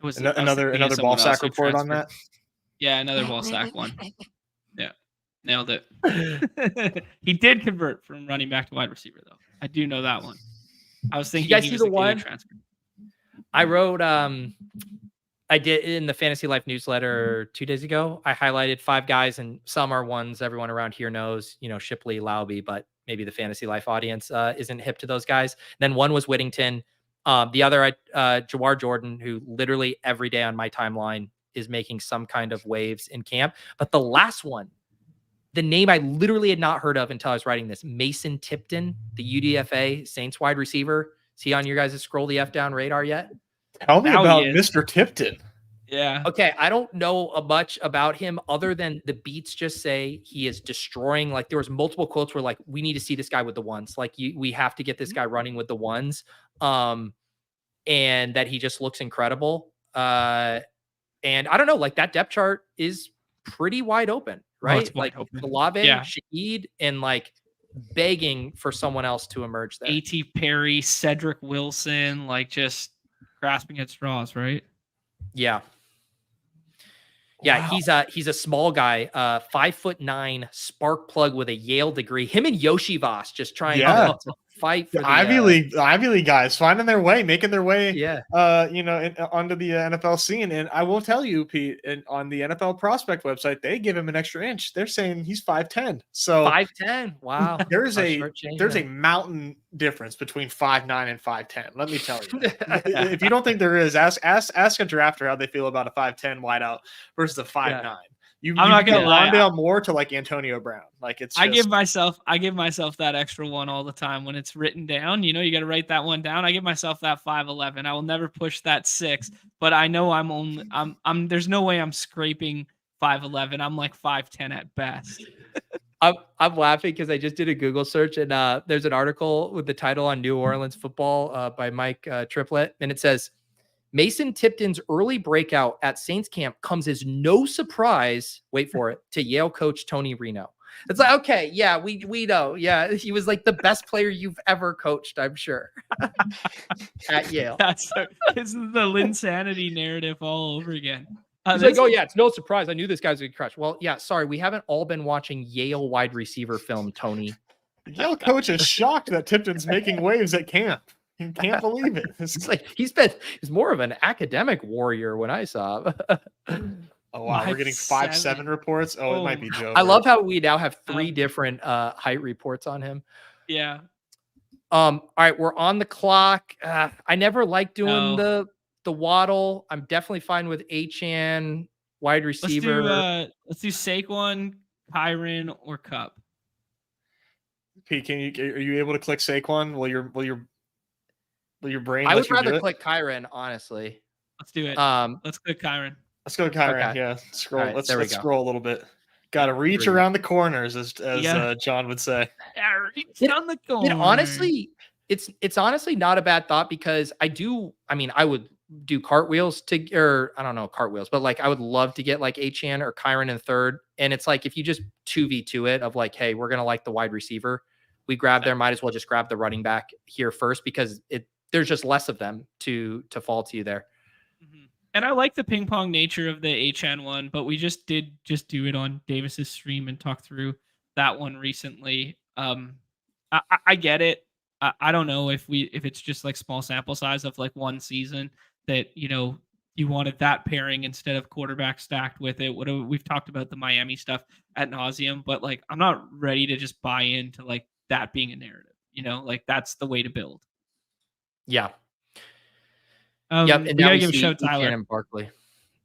bad. Another ball sack report on that. Yeah, another ball sack one. Yeah, nailed it. He did convert from running back to wide receiver, though. I do know that one. I was thinking. You guys see the one transfer. I wrote? I did in the Fantasy Life newsletter 2 days ago. I highlighted 5 guys, and some are ones everyone around here knows. You know, Shipley, Lauby, but maybe the Fantasy Life audience isn't hip to those guys. Then one was Whittington. The other, Jawar Jordan, who literally every day on my timeline is making some kind of waves in camp. But the last one, the name I literally had not heard of until I was writing this, Mason Tipton, the UDFA Saints wide receiver. Is he on your guys' scroll the F down radar yet? Tell me about Mr. Tipton. Yeah. Okay. I don't know much about him other than the beats just say he is destroying. Like there was multiple quotes where like, we need to see this guy with the ones. Like we have to get this guy running with the ones. And that he just looks incredible. And I don't know, like that depth chart is pretty wide open, right? Like Olave, Shaheed, and like begging for someone else to emerge there. A.T. Perry, Cedric Wilson, like just grasping at straws, right? Yeah. Yeah, wow. He's a small guy, 5'9", spark plug with a Yale degree. Him and Yoshi Voss just trying to fight for the Ivy League guys finding their way, making their way, onto the NFL scene. And I will tell you, Pete, on the NFL prospect website, they give him an extra inch. They're saying he's 5'10". So 5'10". Wow. There's a mountain difference between 5'9" and 5'10". Let me tell you. If you don't think there is, ask a drafter how they feel about a 5'10" wideout versus a 5'9". Yeah. I'm not gonna lie. Rondale Moore to like Antonio Brown. Like it's. I give myself that extra one all the time when it's written down. You know, you got to write that one down. I give myself that 5'11". I will never push that 6, but I know I'm. There's no way I'm scraping 5'11". I'm like 5'10" at best. I'm laughing because I just did a Google search and there's an article with the title on New Orleans football by Mike Triplett, and it says, Mason Tipton's early breakout at Saints camp comes as no surprise, wait for it, to Yale coach Tony Reno. It's like, okay, yeah, we know. Yeah, he was like the best player you've ever coached, I'm sure, at Yale. This is the Linsanity narrative all over again. He's like, oh, yeah, it's no surprise. I knew this guy's a crush. Well, yeah, sorry, we haven't all been watching Yale wide receiver film, Tony. The Yale coach is shocked that Tipton's making waves at camp. You can't believe it. It's like he's more of an academic warrior when I saw him. Oh wow, we're getting 5'7" reports. Oh, it might be Joe. I love how we now have 3 different height reports on him. Yeah. All right, we're on the clock. I never liked doing the waddle. I'm definitely fine with Achane, wide receiver. Let's do Saquon, Kyren, or Cup. Pete, are you able to click Saquon while your brain? I would rather click Kyren, honestly. Let's do it. Let's click Kyren. Let's go to Kyren. Okay. Yeah, scroll. Right, let's scroll a little bit. Got to reach around the corners, as John would say. Yeah, reach around the corner. Honestly, it's honestly not a bad thought because I would do cartwheels but like I would love to get like Achane or Kyren in third. And it's like if you just 2v2 it of like, hey, we're gonna like the wide receiver. We grab there, might as well just grab the running back here first because there's just less of them to fall to you there. Mm-hmm. And I like the ping pong nature of the Achane one, but we just do it on Davis's stream and talk through that one recently. I get it. I don't know if it's just like small sample size of like one season that you wanted that pairing instead of quarterback stacked with it. We've talked about the Miami stuff ad nauseum, but like I'm not ready to just buy into like that being a narrative. Like that's the way to build. Yeah. Yep. And We now gotta we give a see shout Tyler. Shannon Barkley.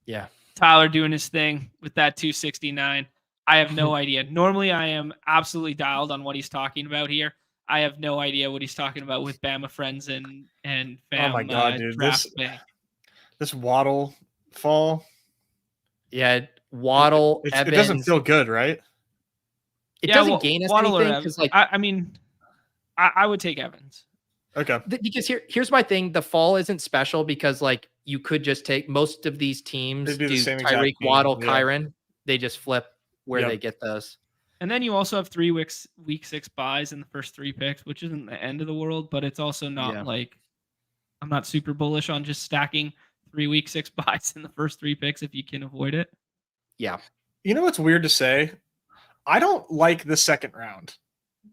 Yeah. Tyler doing his thing with that 269. I have no idea. Normally, I am absolutely dialed on what he's talking about here. I have no idea what he's talking about with Bama friends and fam. Oh my god, dude! Draft bank. This Waddle fall. Yeah, Waddle. It Evans. doesn't feel good, right? It doesn't gain us Waddle anything because, like, I mean, I would take Evans. Okay. Because here's my thing: the fall isn't special because, like, you could just take most of these teams do do the same Tyreek, exact Waddle, team, yeah. Kyron. They just flip where they get those. And then you also have 3 week 6 buys in the first 3 picks, which isn't the end of the world, but it's also not like I'm not super bullish on just stacking 3 week 6 buys in the first 3 picks if you can avoid it. Yeah. You know what's weird to say? I don't like the second round.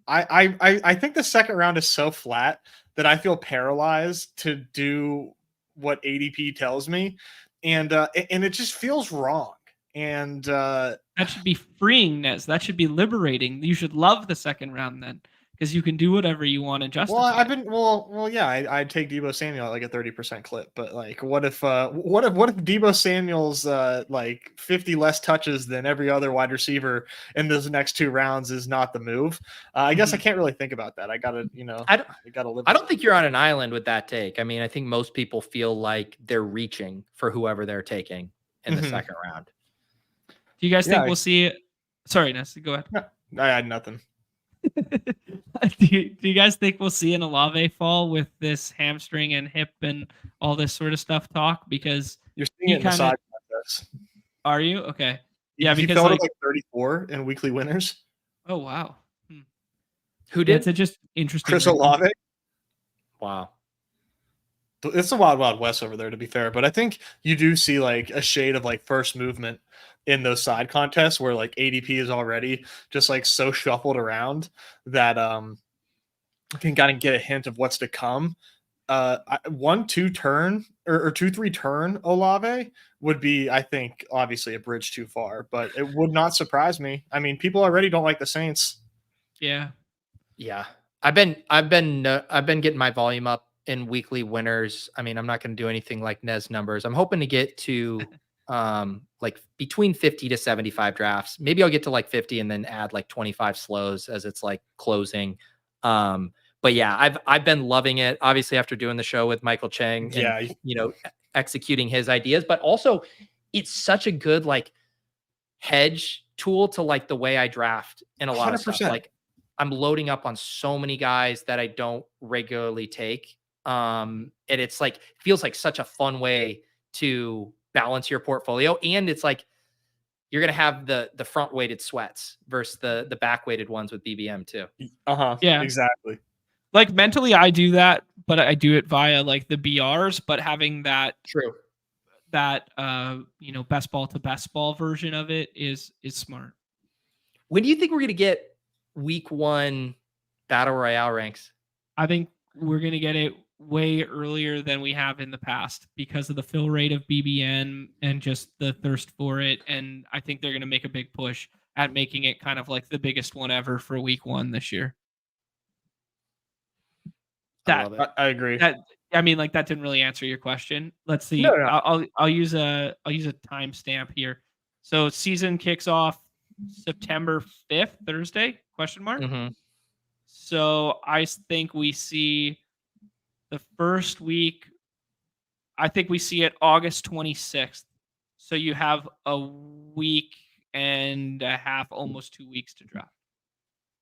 I think the second round is so flat that I feel paralyzed to do what ADP tells me, and it just feels wrong. And that should be freeing, Nez. That should be liberating. You should love the second round then, because you can do whatever you want and justify. I'd take Deebo Samuel at like a 30% clip, but like, what if Deebo Samuel's like 50 less touches than every other wide receiver in those next 2 rounds is not the move? I guess I can't really think about that. I gotta live. I don't think you're on an island with that take. I mean, I think most people feel like they're reaching for whoever they're taking in the second round. Do you guys think we'll see? Sorry, Ness, go ahead. No, I had nothing. Do you guys think we'll see an Olave fall with this hamstring and hip and all this sort of stuff talk? Because you're seeing it in the side contest. Are you? Okay. Yeah, he because fell to like 34 in weekly winners. Oh wow. Who did? It's just interesting. Chris Olave. Wow. It's the wild, wild west over there, to be fair. But I think you do see like a shade of like first movement in those side contests where like ADP is already just like so shuffled around that you can kind of get a hint of what's to come. 1-2 turn or 2-3 turn Olave would be, I think, obviously a bridge too far, but it would not surprise me. I mean, people already don't like the Saints. Yeah. I've been getting my volume up in weekly winners. I mean, I'm not going to do anything like Nez numbers. I'm hoping to get to like between 50 to 75 drafts. Maybe I'll get to like 50 and then add like 25 slows as it's like closing. But yeah, I've been loving it. Obviously, after doing the show with Michael Chang and executing his ideas, but also it's such a good like hedge tool to like the way I draft in a lot 100%. Of stuff. Like I'm loading up on so many guys that I don't regularly take. And it's like feels like such a fun way to balance your portfolio. And it's like you're gonna have the front weighted sweats versus the back weighted ones with BBM too. Yeah, exactly. Like mentally I do that, but I do it via like the BRs, but having that best ball to best ball version of it is smart. When do you think we're gonna get week 1 battle royale ranks? I think we're gonna get it way earlier than we have in the past because of the fill rate of BBN and just the thirst for it. And I think they're going to make a big push at making it kind of like the biggest one ever for week 1 this year. I agree. That didn't really answer your question. Let's see. No. I'll use a timestamp here. So season kicks off September 5th, Thursday, ? Mm-hmm. So I think we see the first week, I think we see it August 26th. So you have a week and a half, almost 2 weeks to draft.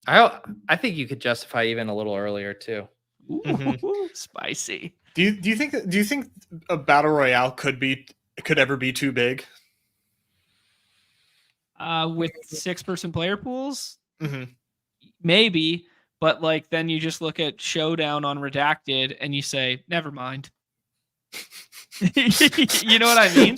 I think you could justify even a little earlier too. Ooh, spicy. Do you think a battle royale could ever be too big? With 6-person player pools, maybe. But like then you just look at Showdown on Redacted and you say, never mind. You know what I mean?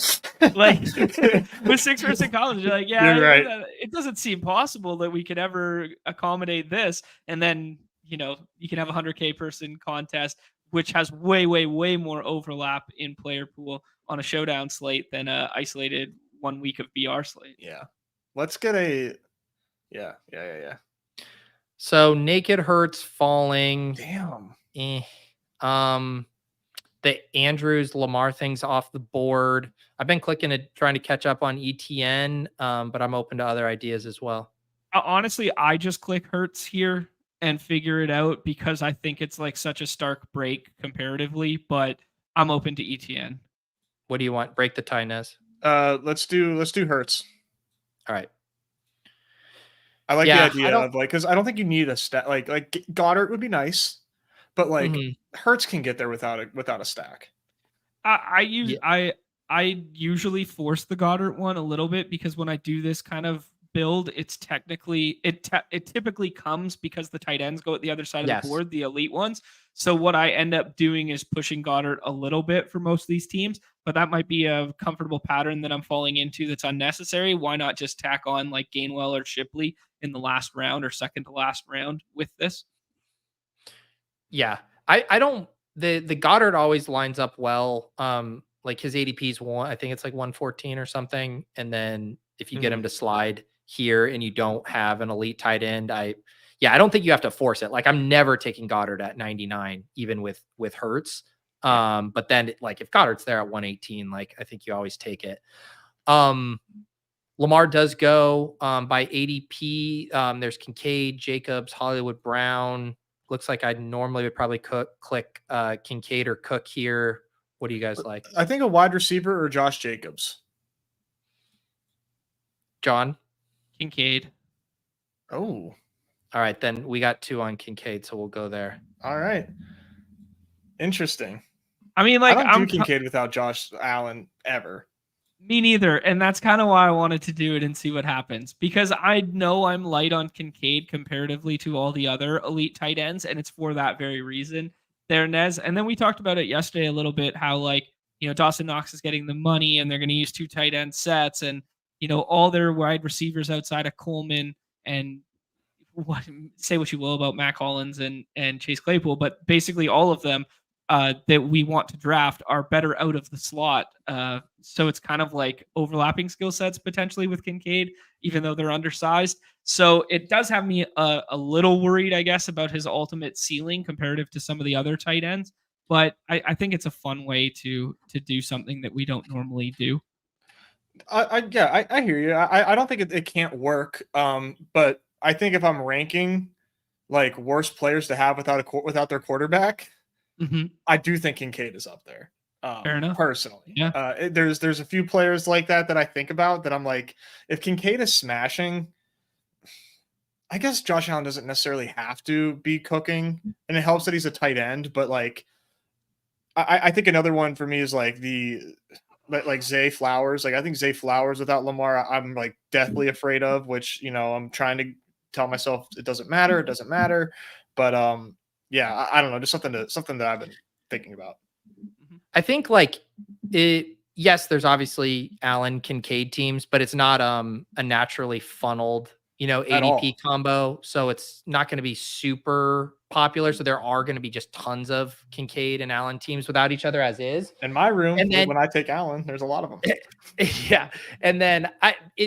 Like with 6-person college, you're like, yeah, You're right. it doesn't seem possible that we could ever accommodate this. And then, you can have a 100K person contest, which has way, way, way more overlap in player pool on a showdown slate than a isolated 1 week of BR slate. Yeah. Let's get a yeah. So Naked Hurts falling. Damn. The Andrews Lamar thing's off the board. I've been clicking it, trying to catch up on ETN, but I'm open to other ideas as well. Honestly, I just click Hurts here and figure it out because I think it's like such a stark break comparatively, but I'm open to ETN. What do you want? Break the tie, Nez. Let's do Hurts. All right. I like the idea of like, because I don't think you need a stack. Like Goddard would be nice, but like Hurts can get there without a stack. I usually force the Goddard one a little bit because when I do this kind of build, it's technically it typically comes because the tight ends go at the other side of the board, the elite ones. So what I end up doing is pushing Goddard a little bit for most of these teams, but that might be a comfortable pattern that I'm falling into that's unnecessary. Why not just tack on like Gainwell or Shipley in the last round or second to last round with this? Yeah, I don't. The Goddard always lines up well. Like his ADP is I think it's like 114 or something, and then if you get him to slide here and you don't have an elite tight end, I don't think you have to force it. Like I'm never taking Goddard at 99, even with Hurts. But then like if Goddard's there at 118, like I think you always take it. Lamar does go by ADP. There's Kincaid, Jacobs, Hollywood Brown. Looks like I normally would probably click Kincaid or Cook here. What do you guys like? I think a wide receiver or Josh Jacobs. John? Kincaid. Oh. All right, then we got 2 on Kincaid, so we'll go there. All right. Interesting. I mean, like I don't do Kincaid without Josh Allen ever. Me neither. And that's kind of why I wanted to do it and see what happens. Because I know I'm light on Kincaid comparatively to all the other elite tight ends, and it's for that very reason. There, Nez. And then we talked about it yesterday a little bit, how like, Dawson Knox is getting the money and they're going to use 2 tight end sets and, all their wide receivers outside of Coleman and say what you will about Mac Hollins and Chase Claypool, but basically all of them that we want to draft are better out of the slot. So it's kind of like overlapping skill sets potentially with Kincaid, even though they're undersized. So it does have me a little worried, I guess, about his ultimate ceiling comparative to some of the other tight ends. But I think it's a fun way to do something that we don't normally do. I hear you. I don't think it can't work. But I think if I'm ranking like worst players to have without their quarterback, I do think Kincaid is up there. Fair enough. Personally, yeah. There's a few players like that I think about that I'm like, if Kincaid is smashing, I guess Josh Allen doesn't necessarily have to be cooking, and it helps that he's a tight end. But like, I think another one for me is like Zay Flowers. Like I think Zay Flowers without Lamar, I'm like deathly afraid of. Which I'm trying to tell myself it doesn't matter. It doesn't matter. But yeah, I don't know. Just something that I've been thinking about. I think like yes, there's obviously Allen Kincaid teams, but it's not a naturally funneled, ADP combo. So it's not going to be super popular. So there are going to be just tons of Kincaid and Allen teams without each other as is. In my room, and then, when I take Allen, there's a lot of them. Yeah. And then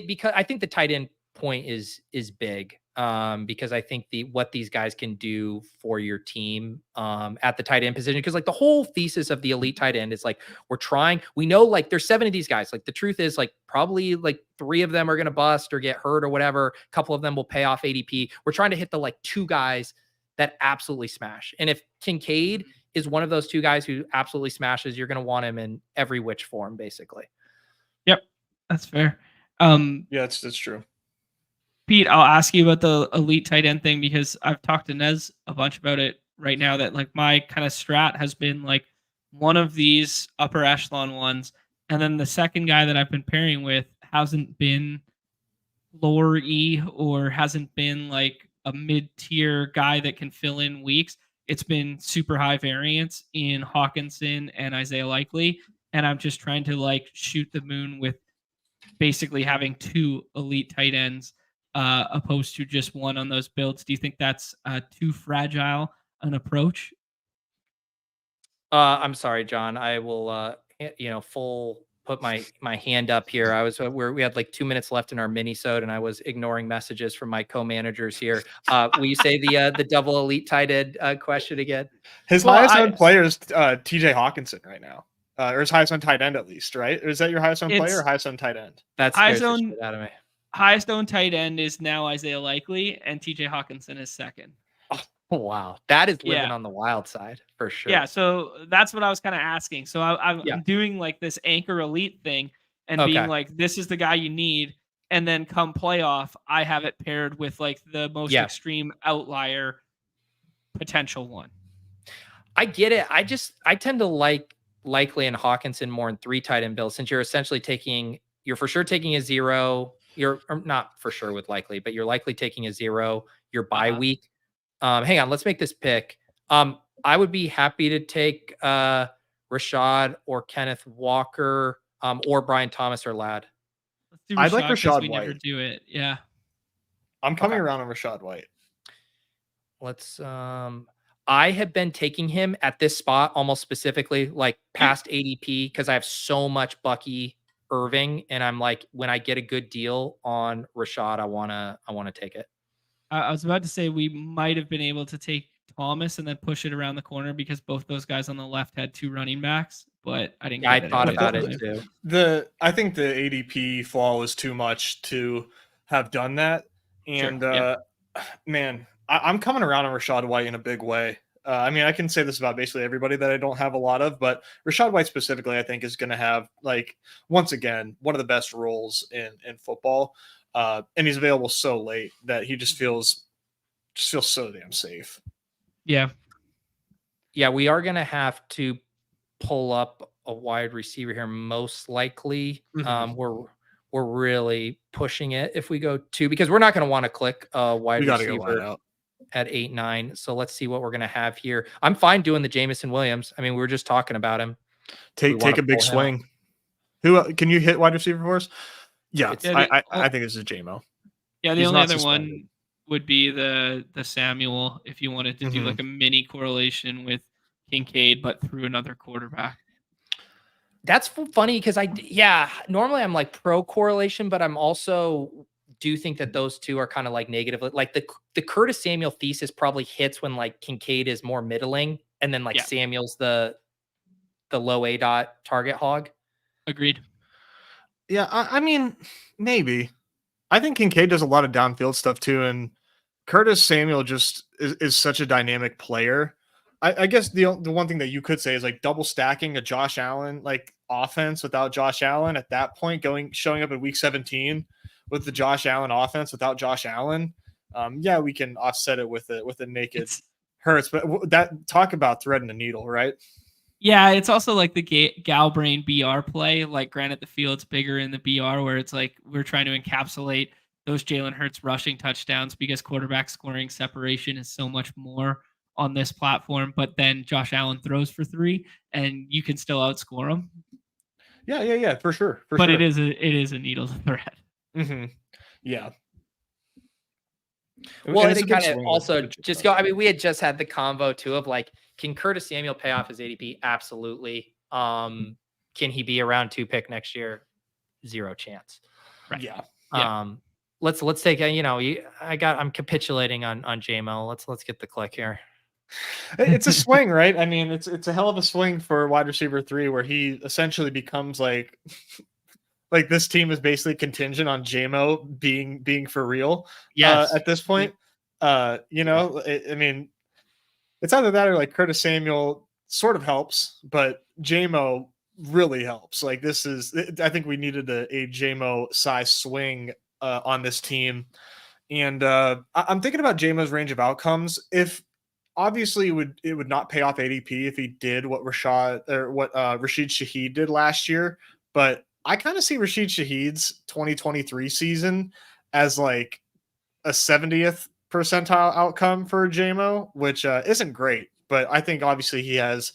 because I think the tight end point is big. Because I think what these guys can do for your team at the tight end position, because like the whole thesis of the elite tight end is like we know like there's 7 of these guys. Like the truth is like probably like 3 of them are gonna bust or get hurt or whatever. A couple of them will pay off ADP. We're trying to hit the like 2 guys that absolutely smash. And if Kincaid is one of those 2 guys who absolutely smashes, you're gonna want him in every which form, basically. Yep, that's fair. Yeah, that's true. Pete, I'll ask you about the elite tight end thing because I've talked to Nez a bunch about it right now, that like my kind of strat has been like one of these upper echelon ones. And then the second guy that I've been pairing with hasn't been lower E or hasn't been like a mid-tier guy that can fill in weeks. It's been super high variance in Hawkinson and Isaiah Likely. and I'm just trying to like shoot the moon with basically having 2 elite tight ends opposed to just one on those builds. Do you think that's too fragile an approach? I'm sorry, John. I will, full put my hand up here. I was we had like 2 minutes left in our mini-sode, and I was ignoring messages from my co-managers here. Will you say the double elite tight end question again? His highest owned player is TJ Hawkinson right now, or his highest owned tight end at least, right? Or is that your highest owned player or highest owned tight end? That's highest owned out of me. Highest owned tight end is now Isaiah Likely, and TJ Hawkinson is second. Oh, wow. That is living on the wild side for sure. Yeah. So that's what I was kind of asking. So I'm doing like this anchor elite thing and being like, this is the guy you need. And then come playoff, I have it paired with like the most extreme outlier potential one. I get it. I tend to like Likely and Hawkinson more in 3 tight end builds, since you're essentially you're for sure taking a 0. You're not for sure with Likely, but you're likely taking a 0. Your bye week. Hang on, let's make this pick. I would be happy to take Rashad or Kenneth Walker, or Brian Thomas or Ladd. Let's do Rashad. I'd like Rashad White. Never do it. Yeah. I'm coming around on Rashad White. Let's I have been taking him at this spot almost specifically like past ADP because I have so much Bucky Irving, and I'm like, when I get a good deal on Rashad, I wanna take it. I was about to say we might have been able to take Thomas and then push it around the corner because both those guys on the left had 2 running backs, but I didn't. I thought about it too. I think the ADP fall was too much to have done that, and man, I'm coming around on Rashad White in a big way. I mean, I can say this about basically everybody that I don't have a lot of, but Rashad White specifically, I think, is going to have, like, once again, one of the best roles in football. And he's available so late that he just feels so damn safe. Yeah. Yeah, we are going to have to pull up a wide receiver here, most likely. We're really pushing it if we go 2, because we're not going to want to click a wide receiver at 8-9. So let's see what we're going to have here. I'm fine doing the Jameson Williams. I mean, we were just talking about him. Take a big swing. Who can you hit wide receiver for us? Yeah, I think this is JMO. Yeah, the only other one would be the Samuel, if you wanted to do like a mini correlation with Kincaid, but through another quarterback. That's funny because normally I'm like pro correlation, but I'm also do think that those two are kind of like negative. Like the Curtis Samuel thesis probably hits when like Kincaid is more middling, and then like Samuel's the low A dot target hog. Agreed. Yeah, I mean, maybe. I think Kincaid does a lot of downfield stuff too, and Curtis Samuel just is such a dynamic player. I guess the one thing that you could say is like double stacking a Josh Allen like offense without Josh Allen at that point, showing up in week 17 with the Josh Allen offense without Josh Allen. We can offset it with a naked Hurts, but that talk about threading the needle, right? Yeah, it's also like the Galbrain BR play. Like, granted, the field's bigger in the BR, where it's like we're trying to encapsulate those Jalen Hurts rushing touchdowns because quarterback scoring separation is so much more on this platform. But then Josh Allen throws for 3, and you can still outscore him. Yeah, for sure. But it is a needle to thread. Mm-hmm. Yeah. Well, and it kind of also just go. I mean, we had just had the convo too of like, can Curtis Samuel pay off his ADP? Absolutely. Can he be around 2 pick next year? 0 chance. Right. Yeah. Let's take I'm capitulating on JMO. Let's get the click here. It's a swing, right? I mean, it's a hell of a swing for wide receiver 3, where he essentially becomes like this team is basically contingent on JMO being for real. Yes. At this point, I mean, it's either that or like Curtis Samuel sort of helps, but JMO really helps. Like, I think we needed a JMO size swing on this team. And I'm thinking about JMO's range of outcomes. If obviously it would not pay off ADP if he did what Rashid Shaheed did last year, but I kind of see Rashid Shaheed's 2023 season as like a 70th percentile outcome for JMO, which isn't great, but I think obviously he has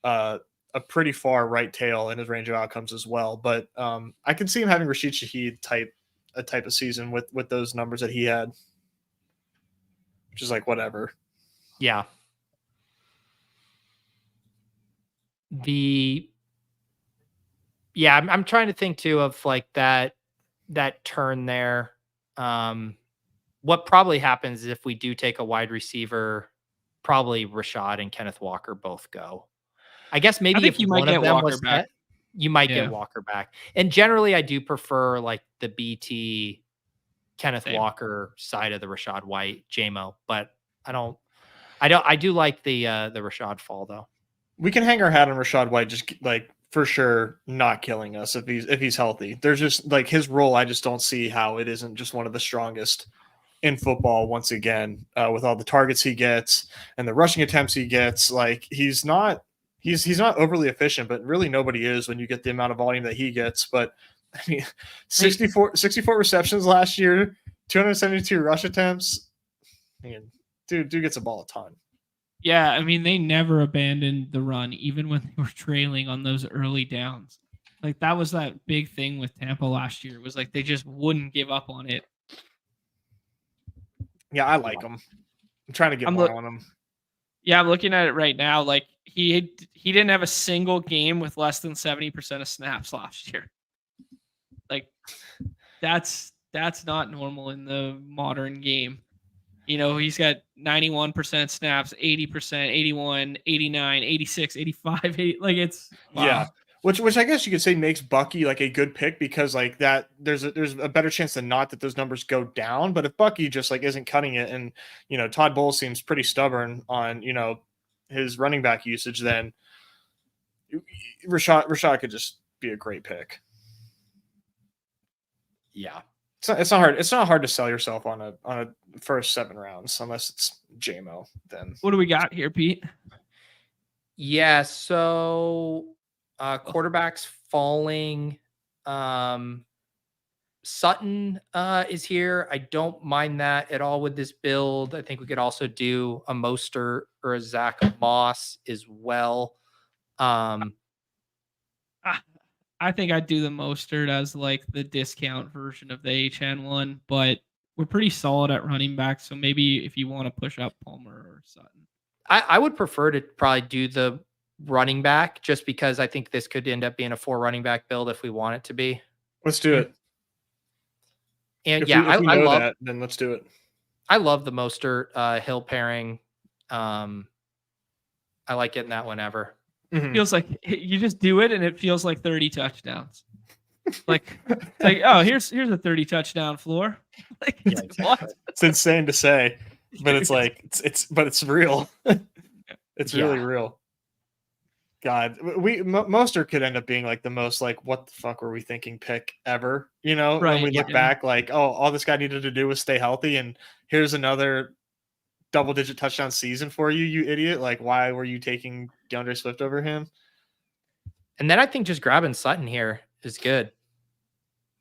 a a pretty far right tail in his range of outcomes as well. But I can see him having Rashid Shaheed type of season with those numbers that he had, which is like whatever. Yeah. I'm trying to think too of like that turn there. What probably happens is if we do take a wide receiver, probably Rashad and Kenneth Walker both go. I guess maybe think if you might one get of them Walker was back. set, you might Yeah. get Walker back. And generally, I do prefer like the BT Kenneth Same. Walker side of the Rashad White JMO, but I do like the Rashad fall though. We can hang our hat on Rashad White, just like for sure not killing us if he's healthy. There's just like his role. I just don't see how it isn't just one of the strongest in football once again, with all the targets he gets and the rushing attempts he gets. Like he's not overly efficient, but really nobody is when you get the amount of volume that he gets. But I mean, 64 receptions last year, 272 rush attempts. Man, dude gets a ball a ton. Yeah, I mean, they never abandoned the run, even when they were trailing on those early downs. Like that was that big thing with Tampa last year. Was like they just wouldn't give up on it. Yeah, I like him. I'm trying to get more on him. Yeah, I'm looking at it right now. Like he didn't have a single game with less than 70% of snaps last year. Like that's not normal in the modern game. You know, he's got 91% snaps, 80%, 81, 89, 86, 85. 80, like it's wow. Yeah. Which I guess you could say makes Bucky like a good pick because like that there's a better chance than not that those numbers go down. But if Bucky just like isn't cutting it, and you know Todd Bowles seems pretty stubborn on his running back usage, then Rashad could just be a great pick. Yeah. It's not hard. It's not hard to sell yourself on a first 7 rounds unless it's JMO. Then what do we got here, Pete? Yeah, so quarterbacks falling. Sutton is here. I don't mind that at all with this build. I think we could also do a Mostert or a Zach Moss as well. I think I'd do the Mostert as like the discount version of the HN one, but we're pretty solid at running back. So maybe if you want to push up Palmer or Sutton. I would prefer to probably do the running back just because I think this could end up being a 4 running back build if we want it to be. Let's do it. And if yeah, we know that, then let's do it. I love the Mostert Hill pairing. I like getting that whenever. Mm-hmm. Feels like you just do it and it feels like 30 touchdowns. like oh, here's a 30 touchdown floor. Like what? It's insane to say, but it's like it's real. It's really real. God, Mostert could end up being like the most like what the fuck were we thinking pick ever, right, when we look back like, oh, all this guy needed to do was stay healthy and here's another double-digit touchdown season for you idiot. Like, why were you taking DeAndre Swift over him? And then I think just grabbing Sutton here is good.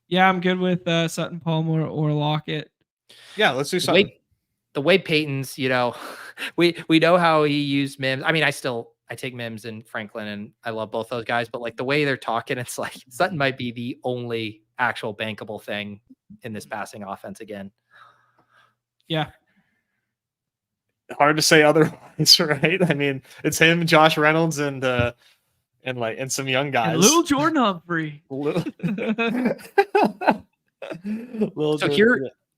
Yeah, I'm good with Sutton, Palmer, or Lockett. Yeah, let's do Sutton. The way Peyton's, we know how he used Mims. I mean, I take Mims and Franklin, and I love both those guys, but like the way they're talking, it's like Sutton might be the only actual bankable thing in this passing offense again. Yeah. Hard to say otherwise, right? I mean, it's him, Josh Reynolds, and some young guys. And little Jordan Humphrey.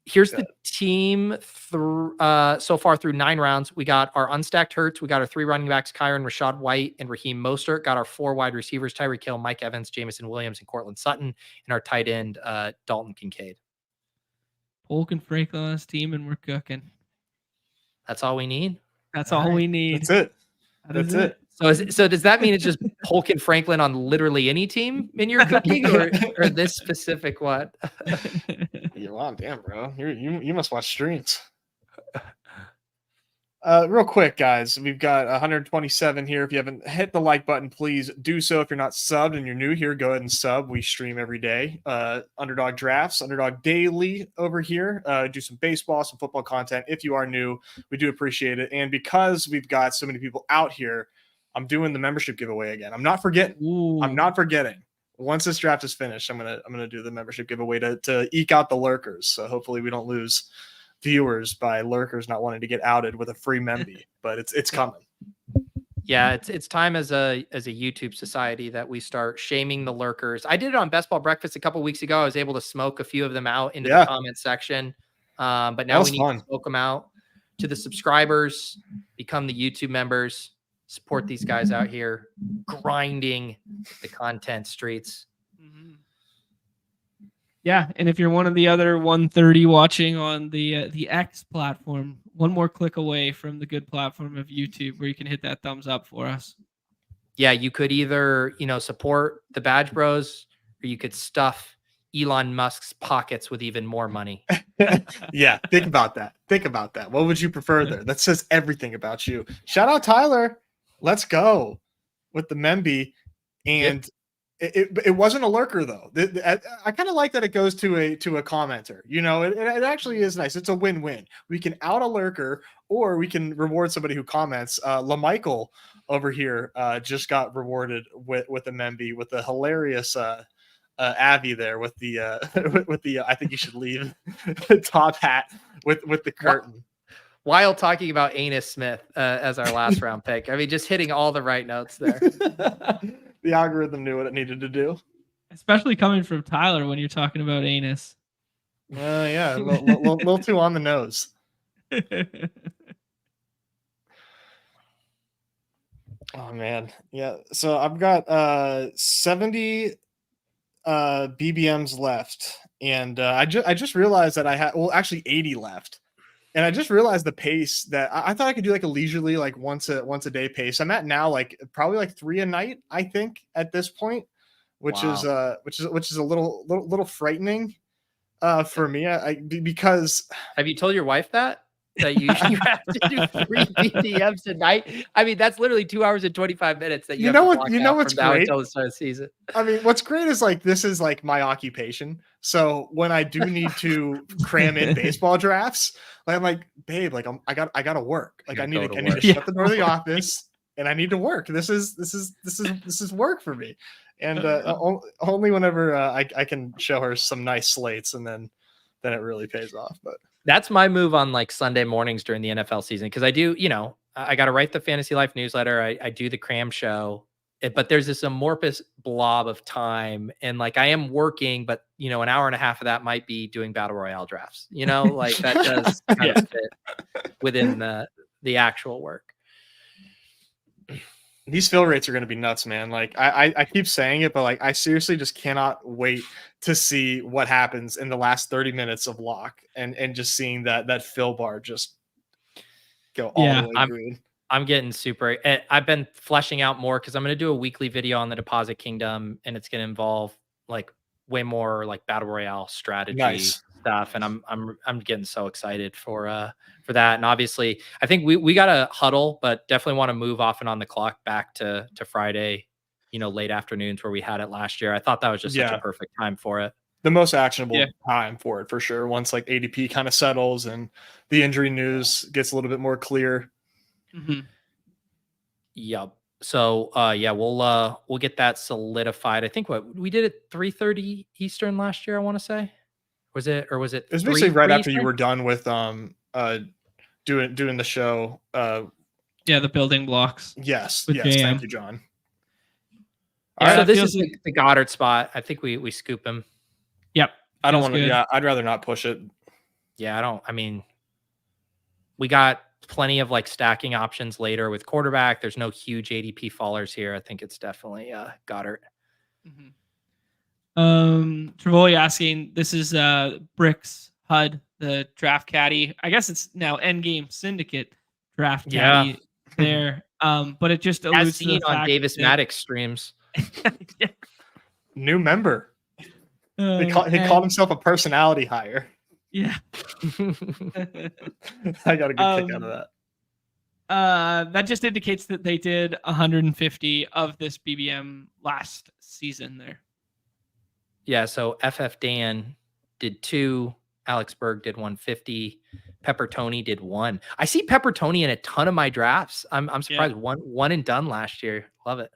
Here's the team so far through 9 rounds. We got our unstacked Hurts. We got our 3 running backs, Kyron, Rashad White, and Raheem Mostert. Got our 4 wide receivers, Tyreek Hill, Mike Evans, Jamison Williams, and Cortland Sutton. And our tight end, Dalton Kincaid. Polk and Franklin on his team, and we're cooking. That's all we need? That's all we need. That's it. That's it. So does that mean it's just Polk and Franklin on literally any team in your cooking or this specific what? Wow, damn, bro. You must watch streams. Real quick, guys. We've got 127 here. If you haven't hit the like button, please do so. If you're not subbed and you're new here, go ahead and sub. We stream every day. Underdog Drafts, Underdog Daily over here. Do some baseball, some football content. If you are new, we do appreciate it. And because we've got so many people out here, I'm doing the membership giveaway again. I'm not forgetting. Ooh. I'm not forgetting. Once this draft is finished, I'm gonna do the membership giveaway to eke out the lurkers. So hopefully we don't lose viewers by lurkers not wanting to get outed with a free memby, but it's coming. Yeah, it's time as a YouTube society that we start shaming the lurkers. I did it on Best Ball Breakfast a couple weeks ago. I was able to smoke a few of them out into the comment section. But now we need to smoke them out. To the subscribers, become the YouTube members, support these guys out here grinding the content streets. Yeah, and if you're one of the other 130 watching on the X platform, one more click away from the good platform of YouTube where you can hit that thumbs up for us. Yeah, you could either, support the Badge Bros, or you could stuff Elon Musk's pockets with even more money. Yeah, think about that. Think about that. What would you prefer there? That says everything about you. Shout out Tyler. Let's go with the Memby. And it wasn't a lurker though. I kind of like that it goes to a commenter. It actually is nice. It's a win-win. We can out a lurker, or we can reward somebody who comments. LaMichael over here just got rewarded with a Memby with a hilarious Avi there with the with the I think you should leave top hat with the curtain. While talking about Anus Smith as our last round pick. I mean, just hitting all the right notes there. The algorithm knew what it needed to do. Especially coming from Tyler when you're talking about anus. Yeah, a little too on the nose. Oh man, yeah. So I've got 70 BBMs left, and I just realized that I had actually 80 left. And I just realized the pace that I thought I could do like a leisurely, like once a day pace. I'm at now like probably like 3 a night, I think, at this point, which is a little frightening for me. Because have you told your wife that you have to do 3 BDMs a night? I mean, that's literally 2 hours and 25 minutes that you know what's great until the start of the season. I mean, what's great is like this is like my occupation. So when I do need to cram in baseball drafts, like I'm like, babe, like I gotta work. Like I need to shut the door of the office and I need to work. This is work for me. And only whenever I can show her some nice slates, and then it really pays off. But that's my move on like Sunday mornings during the NFL season, because I do, I got to write the Fantasy Life newsletter. I do the cram show, but there's this amorphous blob of time, and like I am working, but an hour and a half of that might be doing battle royale drafts. Like that does kind of fit within the actual work. These fill rates are going to be nuts, man. Like I keep saying it, but like I seriously just cannot wait to see what happens in the last 30 minutes of lock, and just seeing that fill bar just go all the way green. I'm getting super. I've been fleshing out more because I'm going to do a weekly video on the Deposit Kingdom, and it's going to involve like way more like battle royale strategy stuff, and I'm getting so excited for that. And obviously, I think we got to huddle, but definitely want to move off and on the clock back to Friday, late afternoons where we had it last year. I thought that was just such a perfect time for it. The most actionable time for it, for sure. Once like ADP kind of settles and the injury news gets a little bit more clear. Mm-hmm. Yep. So we'll get that solidified. I think we did it 3:30 Eastern last year, I want to say. Was it? It was basically right after you were done with doing the show. The building blocks. Yes. JM. Thank you, John. All right, so this is the Goddard spot. I think we scoop him. Yep. I don't want to. Yeah, I'd rather not push it. Yeah, we got plenty of like stacking options later with quarterback. There's no huge ADP fallers here. I think it's definitely Goddard. Mm-hmm. Trivoli asking, this is Bricks HUD, the draft caddy. I guess it's now Endgame Syndicate draft caddy there. But it just alludes to the fact on Davis Maddox streams. New member. He called himself a personality hire. Yeah. I got a good kick out of that. That just indicates that they did 150 of this BBM last season there. Yeah, so FF Dan did 2, Alex Berg did 150, Pepper Tony did 1. I see Pepper Tony in a ton of my drafts. I'm surprised. One and done last year. Love it.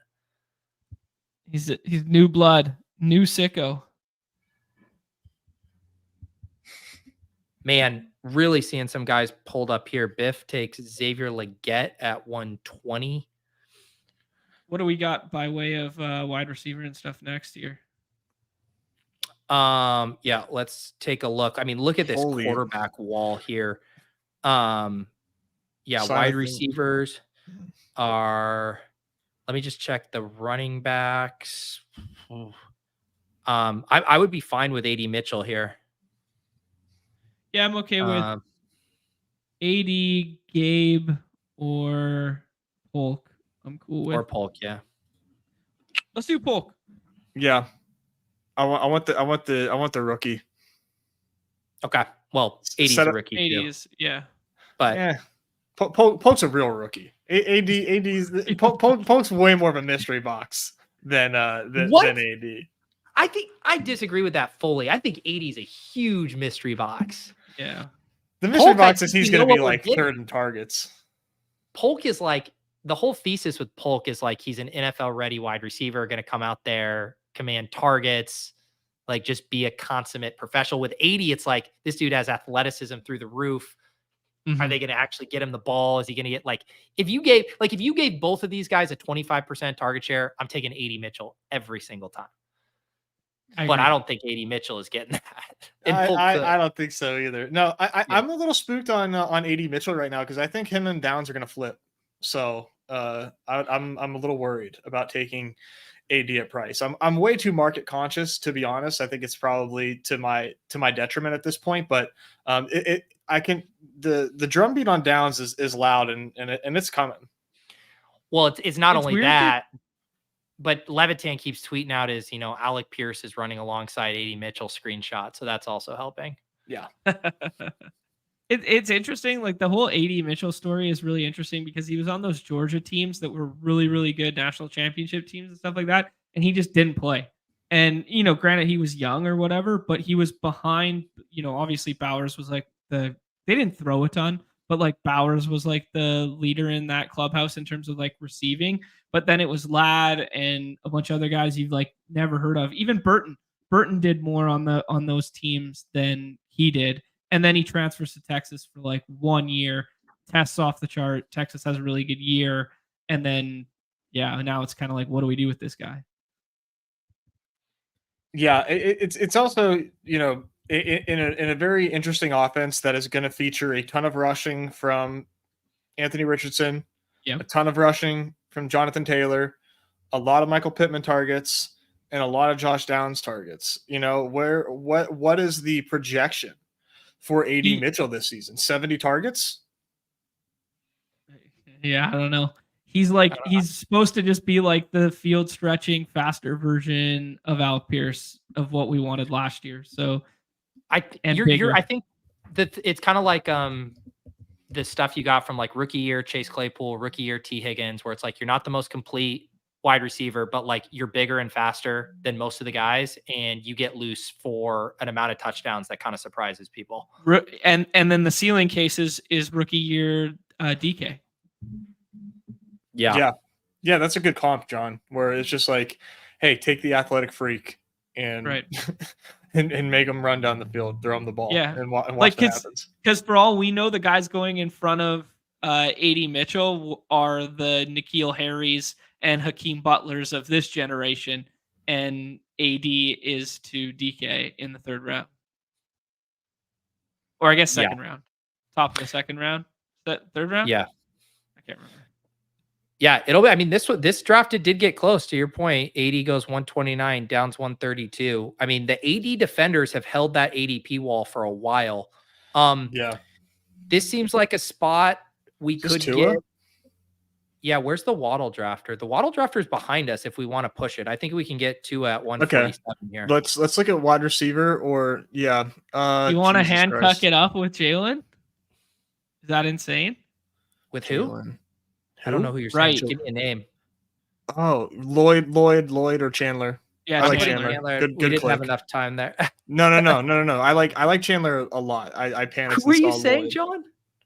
He's new blood, new sicko. Man, really seeing some guys pulled up here. Biff takes Xavier Legette at 120. What do we got by way of wide receiver and stuff next year? Yeah, let's take a look. I mean, look at this quarterback wall here. Yeah, wide receivers are, let me just check the running backs. I would be fine with AD Mitchell here. Yeah, I'm okay with AD, Gabe, or Polk. I'm cool with. Or Polk, yeah. Let's do Polk. Yeah. I want the rookie. Okay. Well, 80's a rookie 80s, too. yeah. But yeah. Polk's a real rookie. Polk's way more of a mystery box than AD. I disagree with that fully. I think 80 is a huge mystery box. Yeah. The mystery box is he's going to be like third in targets. Polk is like, the whole thesis with Polk is like he's an NFL ready wide receiver, going to come out there, command targets, like just be a consummate professional. With 80, it's like this dude has athleticism through the roof. Are they going to actually get him the ball? Is he going to get if you gave both of these guys a 25% target share, I'm taking 80 Mitchell every single time. But I don't think 80 Mitchell is getting that. I don't think so either. No, I'm a little spooked on 80 Mitchell right now because I think him and Downs are going to flip. So I'm a little worried about taking AD at price. I'm way too market conscious, to be honest. I think it's probably to my detriment at this point. But the drumbeat on Downs is loud and it's coming. Well, it's not only that. But Levitan keeps tweeting out his, Alec Pierce is running alongside 80 Mitchell screenshot. So that's also helping. Yeah. It's interesting. Like the whole 80 Mitchell story is really interesting because he was on those Georgia teams that were really, really good national championship teams and stuff like that. And he just didn't play. And, granted he was young or whatever, but he was behind, obviously Bowers was like they didn't throw a ton, but like Bowers was like the leader in that clubhouse in terms of like receiving. But then it was Ladd and a bunch of other guys you've like never heard of. Even Burton. Burton did more on those teams than he did. And then he transfers to Texas for like 1 year, tests off the chart. Texas has a really good year. And then, now it's kind of like, what do we do with this guy? Yeah, it's also, in a very interesting offense that is going to feature a ton of rushing from Anthony Richardson, a ton of rushing from Jonathan Taylor, a lot of Michael Pittman targets, and a lot of Josh Downs targets. What is the projection for AD Mitchell this season? 70 targets? Yeah, I don't know. He's supposed to just be like the field stretching faster version of Alec Pierce of what we wanted last year. So I think that it's kind of like the stuff you got from like rookie year Chase Claypool, rookie year T Higgins, where it's like you're not the most complete wide receiver, but like you're bigger and faster than most of the guys, and you get loose for an amount of touchdowns that kind of surprises people. And then the ceiling case is rookie year DK. Yeah, that's a good comp, John. Where it's just like, hey, take the athletic freak and and make him run down the field, throw him the ball, and watch what happens. Because for all we know, the guys going in front of 80 Mitchell are the N'Keal Harrys and Hakeem Butlers of this generation, and AD is to DK in the third round, or I guess second round, top of the second round, third round. Yeah, I can't remember. Yeah, it'll be. I mean, this draft it did get close. To your point, AD goes 129, Downs 132. I mean, the AD defenders have held that ADP wall for a while. This seems like a spot we could get. Yeah, where's the Waddle drafter? The Waddle drafter is behind us if we want to push it. I think we can get two at 147 here. Let's look at wide receiver or you want to handcuff it up with Jalen? Is that insane? With who? I don't know who you're saying. Give me a name. Oh, Lloyd or Chandler. Yeah, I like Chandler. Chandler. Good we didn't have click. enough time there. No. I like Chandler a lot. I panicked. Who were you installed saying, Lloyd. Jalen?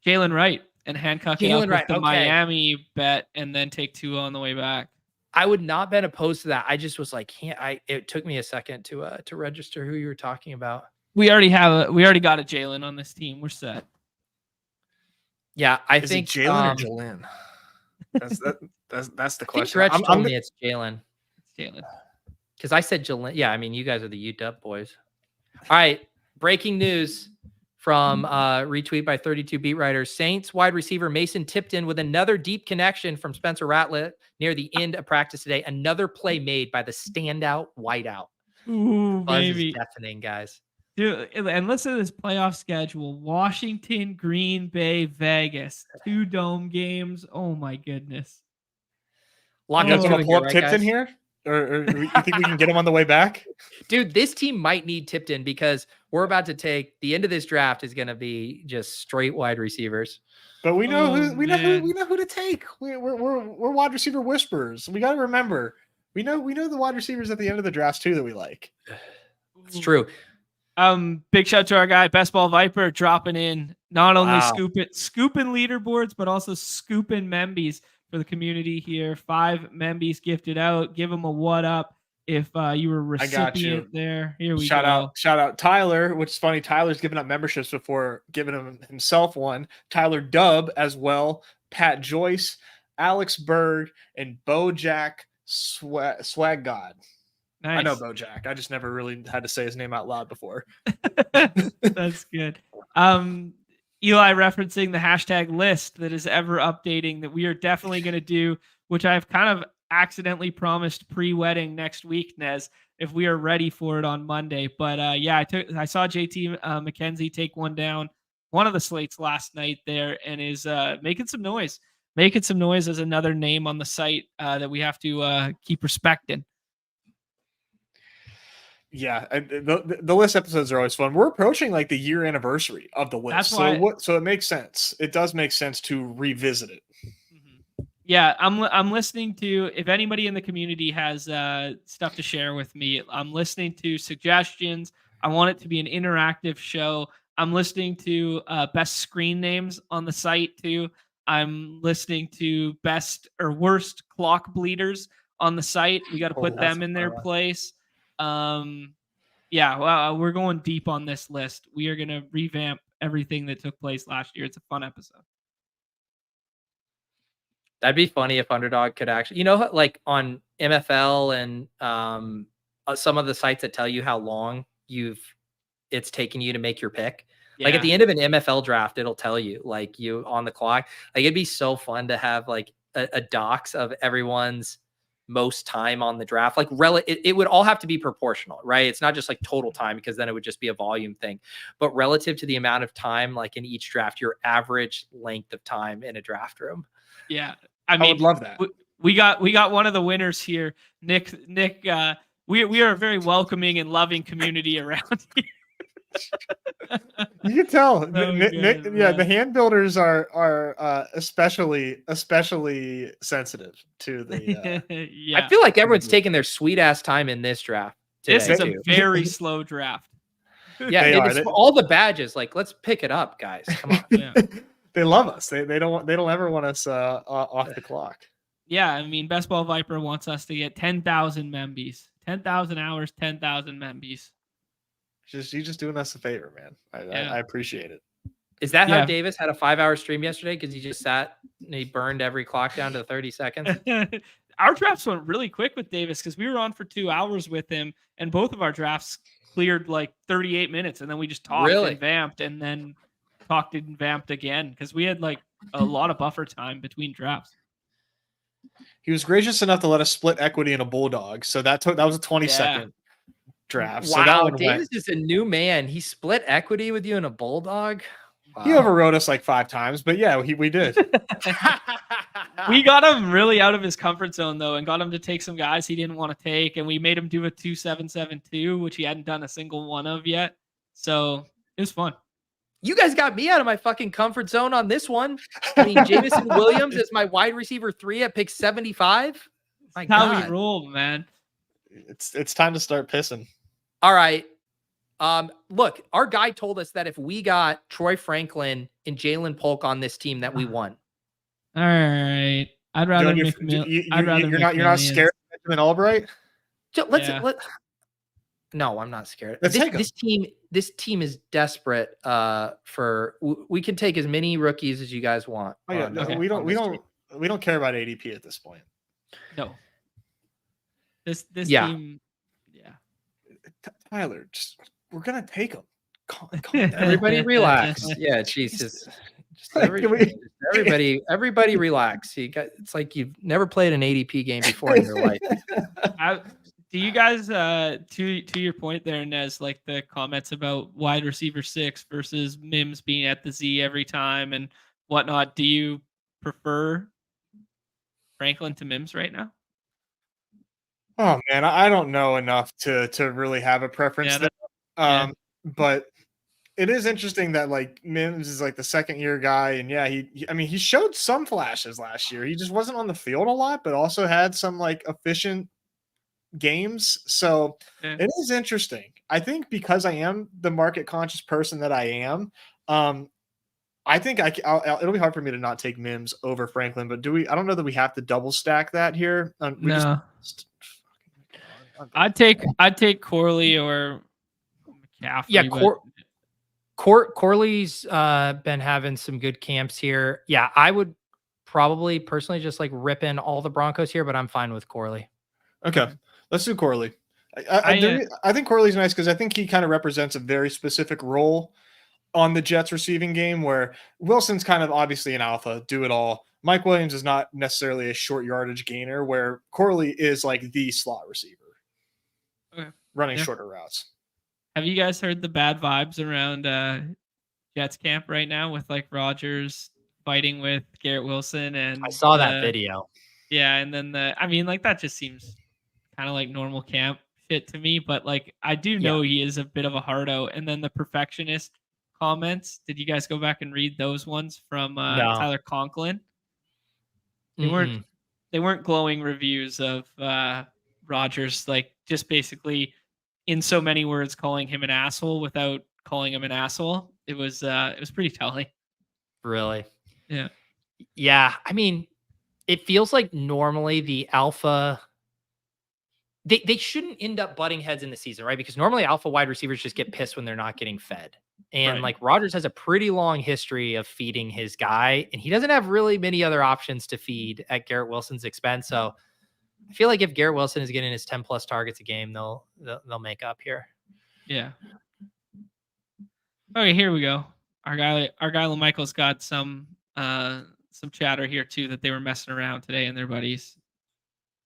Jalen Wright and handcuff it up Jalen with Wright, the okay. Miami bet and then take Tua on the way back. I would not been opposed to that. I just was like, it took me a second to register who you were talking about. We already got a Jalen on this team. We're set. Yeah, I Is think it Jalen or Jalen? That's the I think question. Gretch told me it's Jalen. It's Jalen. Because I said Jalen. Yeah, I mean, you guys are the UW boys. All right, breaking news from retweet by 32 beat writers. Saints wide receiver Mason Tipton with another deep connection from Spencer Rattler near the end of practice today. Another play made by the standout wideout. Ooh, Buzz baby. is deafening, guys. Dude, and listen to this playoff schedule. Washington, Green Bay, Vegas. 2 dome games. Oh, my goodness. Lock You guys into want it to pull up right, Tipton guys? here? Or you think we can get him on the way back? Dude, this team might need Tipton because we're about to take the end of this draft is going to be just straight wide receivers. But we know Oh, we know who to take. We're wide receiver whisperers. We got to remember. We know the wide receivers at the end of the drafts too that we like. It's true. Big shout to our guy, Best Ball Viper, dropping in. Not only Wow. scooping leaderboards, but also scooping membies for the community here. 5 membies gifted out. Give them a what up if you were a recipient there. Here we go. Shout out Tyler, which is funny. Tyler's given up memberships before giving himself one. Tyler Dubb as well. Pat Joyce, Alex Berg, and Bojack Swag God. Nice. I know Bojack. I just never really had to say his name out loud before. That's good. Eli referencing the hashtag list that is ever updating that we are definitely going to do, which I've kind of accidentally promised pre-wedding next week, Nez, if we are ready for it on Monday. But yeah, I saw JT McKenzie take one down, one of the slates last night there, and is making some noise. Making some noise as another name on the site that we have to keep respecting. Yeah, the list episodes are always fun. We're approaching like the year anniversary of the list, so it makes sense. It does make sense to revisit it. Yeah, I'm listening to, if anybody in the community has stuff to share with me, I'm listening to suggestions. I want it to be an interactive show. I'm listening to best screen names on the site too. I'm listening to best or worst clock bleeders on the site. We got to put them in their place. Yeah, well, we're going deep on this list. We are going to revamp everything that took place last year. It's a fun episode. That'd be funny if Underdog could actually, like on MFL and some of the sites that tell you how long it's taken you to make your pick. Yeah. Like at the end of an MFL draft, it'll tell you like you on the clock. Like it'd be so fun to have like a docs of everyone's most time on the draft. Like it would all have to be proportional, right? It's not just like total time because then it would just be a volume thing, but relative to the amount of time, like in each draft, your average length of time in a draft room. Yeah. I mean, would love that. We got one of the winners here, Nick. We are a very welcoming and loving community around here. You can tell. So Nick, yeah, the hand builders are especially sensitive to the. Yeah. I feel like everyone's taking their sweet ass time in this draft. This is a very slow draft. Yeah, it's all the badges. Like, let's pick it up, guys. Come on. Yeah. They love us. They don't ever want us off the clock. Yeah, I mean, Best Ball Viper wants us to get 10,000 membies, 10,000 hours, 10,000 membies. You're just doing us a favor, man. I appreciate it. Is that how Davis had a 5-hour stream yesterday? Because he just sat and he burned every clock down to 30 seconds. Our drafts went really quick with Davis because we were on for 2 hours with him, and both of our drafts cleared like 38 minutes, and then we just talked and vamped, and then talked and vamped again because we had like a lot of buffer time between drafts. He was gracious enough to let us split equity in a bulldog, so that was a 20-second draft. Wow, so Davis is a new man. He split equity with you in a bulldog. Wow. He overrode us like 5 times, but yeah, we did. We got him really out of his comfort zone though, and got him to take some guys he didn't want to take, and we made him do a 2-7-7-2, which he hadn't done a single one of yet. So it was fun. You guys got me out of my fucking comfort zone on this one. I mean, Jameson Williams is my wide receiver 3 at pick 75. How we roll, man. It's time to start pissing. All right. Look, our guy told us that if we got Troy Franklin and Jalen Polk on this team, that we won. All right. I'd rather John, you're not scared of Benjamin Albright? No, I'm not scared. Let's take him. This team is desperate for. We can take as many rookies as you guys want. Oh, yeah, we don't care about ADP at this point. No. This team, yeah. Tyler, we're gonna take him. Calm Everybody relax. Yeah, Jesus. Everybody relax. It's like you've never played an ADP game before in your life. Do you guys, to your point there, Nez, like the comments about wide receiver 6 versus Mims being at the Z every time and whatnot, do you prefer Franklin to Mims right now? Oh man, I don't know enough to really have a preference there. But it is interesting that like Mims is like the second year guy, and yeah, he showed some flashes last year. He just wasn't on the field a lot, but also had some like efficient games. So it is interesting. I think because I am the market conscious person that I am, I think it'll be hard for me to not take Mims over Franklin. But I don't know that we have to double stack that here. No. I'd take Corley or McCaffrey. Yeah, Corley's been having some good camps here. Yeah, I would probably personally just like rip in all the Broncos here, but I'm fine with Corley. Okay, let's do Corley. I think Corley's nice because I think he kind of represents a very specific role on the Jets receiving game where Wilson's kind of obviously an alpha, do it all. Mike Williams is not necessarily a short yardage gainer, where Corley is like the slot receiver. Running shorter routes. Have you guys heard the bad vibes around Jets camp right now with like Rodgers fighting with Garrett Wilson? And I saw that video. Yeah, and then that just seems kind of like normal camp shit to me. But like I do know he is a bit of a hardo. And then the perfectionist comments. Did you guys go back and read those ones from Tyler Conklin? They weren't glowing reviews of Rodgers, like just basically in so many words calling him an asshole without calling him an asshole. It was pretty telling. Really? Yeah. Yeah. I mean, it feels like normally the alpha they shouldn't end up butting heads in the season, right? Because normally alpha wide receivers just get pissed when they're not getting fed. And like Rodgers has a pretty long history of feeding his guy, and he doesn't have really many other options to feed at Garrett Wilson's expense. So I feel like if Garrett Wilson is getting his 10 plus targets a game, they'll make up here. Yeah. Okay, here we go. Our guy LaMichael's got some chatter here too that they were messing around today and their buddies.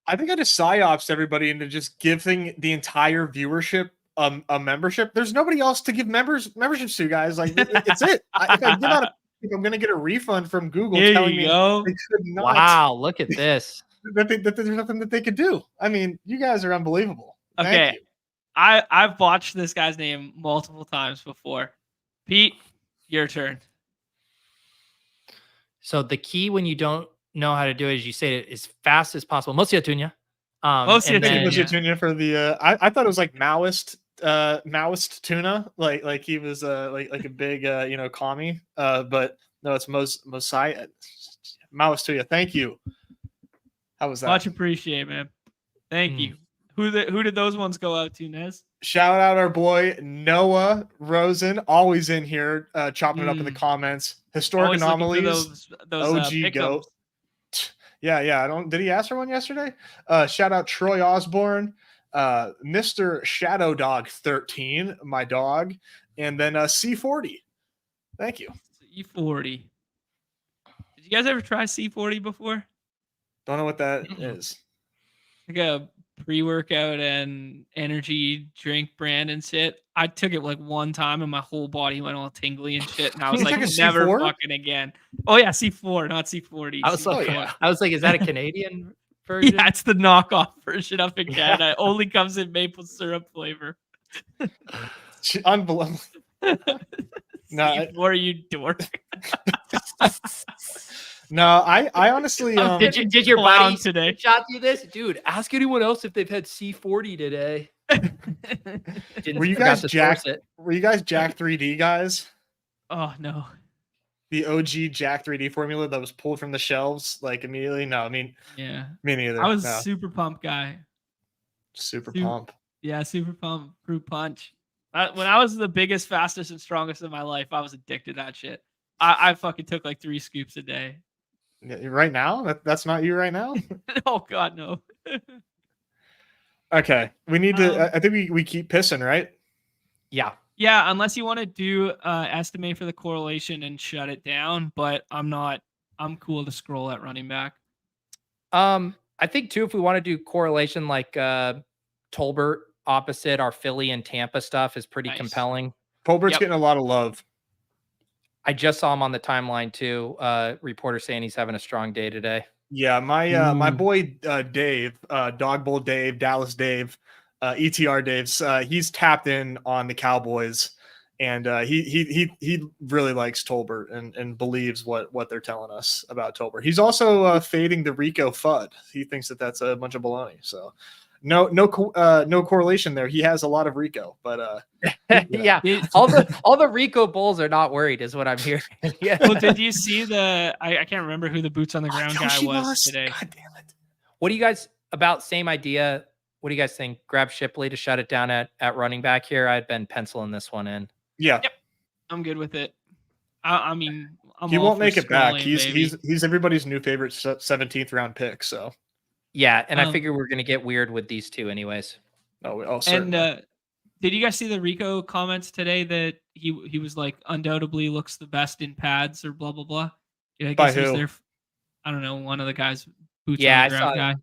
I think I just psyops everybody into just giving the entire viewership a membership. There's nobody else to give memberships to, guys. Like it's it. If I give out I'm going to get a refund from Google telling me they could not. Wow, look at this. that there's nothing that they could do. I mean, you guys are unbelievable. Okay. I've watched this guy's name multiple times before. Pete, your turn. So the key when you don't know how to do it is you say it as fast as possible. Mosia Tunya. Mosia Tunya for the I thought it was like Maoist tuna, like he was like a big commie. But no, it's Mosiah Maoist Tunya. Thank you. How was that? Much appreciate, man. Thank you. Who did those ones go out to, Nez? Shout out our boy Noah Rosen, always in here chopping it up in the comments. Historic always anomalies, those OG goat. Yeah. Did he ask for one yesterday? Shout out Troy Osborne, Mr. Shadow Dog 13, my dog, and then C40. Thank you. C40. Did you guys ever try C40 before? Don't know what that is. Like a pre-workout and energy drink brand and shit. I took it like one time and my whole body went all tingly and shit, and I was like, never C4? Fucking again. Oh yeah, C4, not C40. I was like, is that a Canadian version? Yeah, it's the knockoff version up in Canada. It only comes in maple syrup flavor. Unbelievable. C4, you dork. No, I honestly Did your Clown buddy today? shot you this? Dude, ask anyone else if they've had C40 today. were you guys Jack 3D guys? Oh no. The OG Jack 3D formula that was pulled from the shelves like immediately? No, I mean, Yeah. me neither. I was no. super pump guy. Super pump. Yeah, super pump, fruit punch. When I was the biggest, fastest, and strongest in my life, I was addicted to that shit. I fucking took like 3 scoops a day. Right now? That's not you right now? Oh god, no. Okay. We need to I think we keep pissing, right? Yeah. Yeah, unless you want to do estimate for the correlation and shut it down, but I'm cool to scroll at running back. I think too, if we want to do correlation like Tolbert opposite our Philly and Tampa stuff is pretty compelling. Tolbert's getting a lot of love. I just saw him on the timeline too. Reporter saying he's having a strong day today. Yeah, my boy Dave, Dog Bowl Dave, Dallas Dave, ETR Dave's he's tapped in on the Cowboys, and he really likes Tolbert and believes what they're telling us about Tolbert. He's also fading the Rico FUD. He thinks that that's a bunch of baloney. So no correlation there. He has a lot of Rico, but yeah, all the Rico Bulls are not worried, is what I'm hearing. Yeah. Well, did you see I can't remember who the boots on the ground guy was today. God damn it! What do you guys about same idea? What do you guys think? Grab Shipley to shut it down at running back here. I'd been penciling this one in. Yeah. Yep. I'm good with it. I mean, he won't make it back. He's everybody's new favorite 17th round pick. So yeah, and I figure we're gonna get weird with these two, anyways. Oh, certainly. And did you guys see the Rico comments today that he was like undoubtedly looks the best in pads or blah blah blah? Yeah, I guess By who? I don't know, one of the guys boots on the ground guy.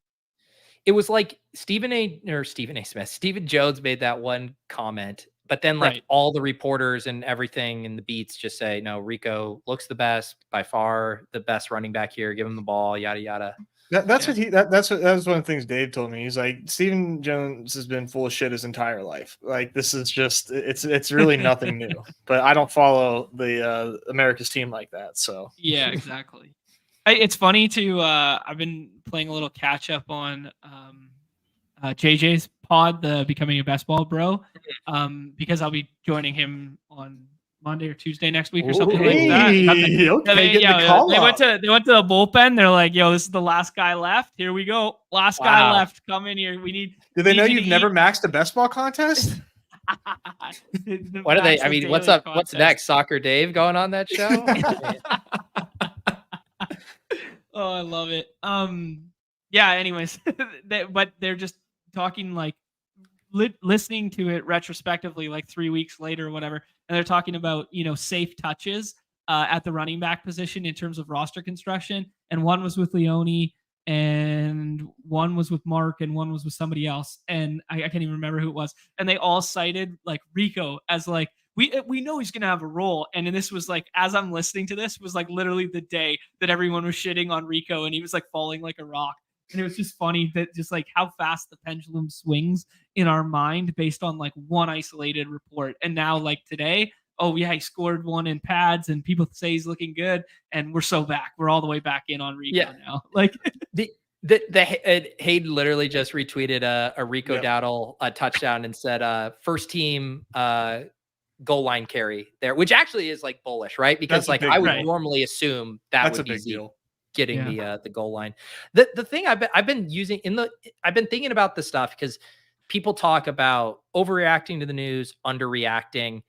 It was like Stephen Jones made that one comment, but then like all the reporters and everything in the beats just say, no, Rico looks the best, by far the best running back here. Give him the ball, yada yada. That was one of the things Dave told me. He's like, Stephen Jones has been full of shit his entire life. Like, this is just it's really nothing new. But I don't follow the America's team like that. So yeah, exactly. It's funny to I've been playing a little catch up on JJ's pod, the Becoming a Best Ball Bro, because I'll be joining him on Monday or Tuesday next week or something like that. They went to the bullpen. They're like, "Yo, this is the last guy left. Here we go, last guy left. Come in here. We need." Do they know you've never maxed a best ball contest? What are they? I mean, what's up? What's next? Soccer Dave going on that show? Oh, I love it. Yeah. Anyways, but they're just talking like listening to it retrospectively, like 3 weeks later or whatever, and they're talking about safe touches at the running back position in terms of roster construction. And one was with Leone, and one was with Mark, and one was with somebody else, and I can't even remember who it was. And they all cited like Rico as like, we know he's gonna have a role. And then this was like, as I'm listening to this, was like literally the day that everyone was shitting on Rico, and he was like falling like a rock. And it was just funny that just like how fast the pendulum swings in our mind based on like one isolated report. And now like today, oh yeah, he scored one in pads, and people say he's looking good, and we're so back. We're all the way back in on Rico now. Like Hayden literally just retweeted a Rico Dowdle touchdown and said first team goal line carry there, which actually is like bullish, right? Because like I would normally assume that's would be easy. Deal. Getting the goal line. The thing I've been using I've been thinking about this stuff because people talk about overreacting to the news, underreacting,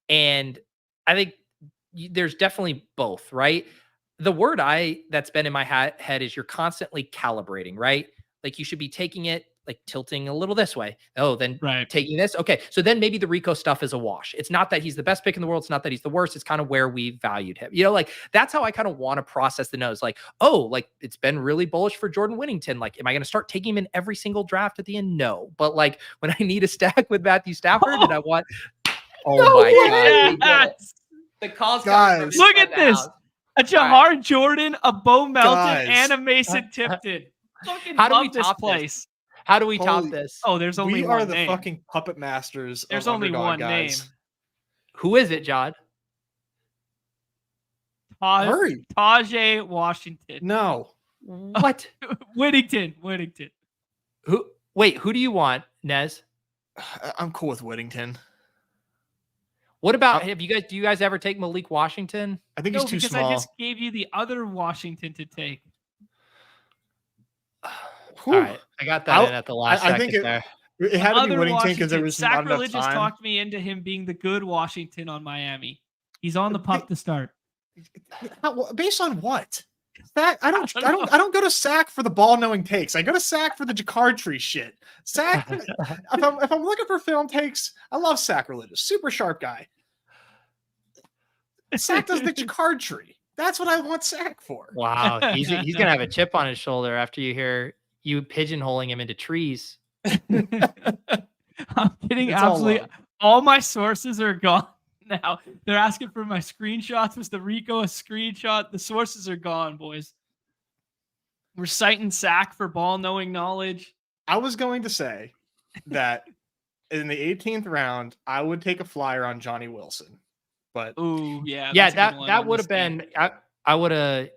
and I think there's definitely both, right? The word that's been in my head is you're constantly calibrating, right? Like you should be taking it like tilting a little this way. Oh, then taking this. Okay. So then maybe the Rico stuff is a wash. It's not that he's the best pick in the world. It's not that he's the worst. It's kind of where we valued him. Like that's how I kind of want to process the nose. Like, oh, like it's been really bullish for Jordan Whittington. Like, am I going to start taking him in every single draft at the end? No. But like when I need a stack with Matthew Stafford and I want, my God. The calls, guys, look at this. A Jahar Jordan, a Bo Melton, and a Mason Tipton. Fucking how do we this top place? How do we top this? Oh, there's only we one are the name. Fucking puppet masters. There's only one guys. name. Who is it, John? Hurry. Tajay Washington. No. What? Whittington. Who? Wait, who do you want, Nez? I'm cool with Whittington. What about do you guys ever take Malik Washington? I think he's too small. I just gave you the other Washington to take. All right, I got that in at the last second. I think there. It had to be Whittington because there was not enough Sacrilegious time. talked me into him being the good Washington on Miami. He's on the pup to start. Based on what? Sack? I don't go to Sack for the ball knowing takes. I go to Sack for the Jacquard shit. Sack. if I'm looking for film takes, I love Sacrilegious. Super sharp guy. Sack does the Jacquard tree. That's what I want Sack for. Wow, he's gonna have a chip on his shoulder after you hear you pigeonholing him into trees. I'm kidding. Absolutely. All my sources are gone now. They're asking for my screenshots. Was the Rico a screenshot? The sources are gone, boys. We're citing Sack for ball knowing knowledge. I was going to say that in the 18th round, I would take a flyer on Johnny Wilson. But that would have been I would have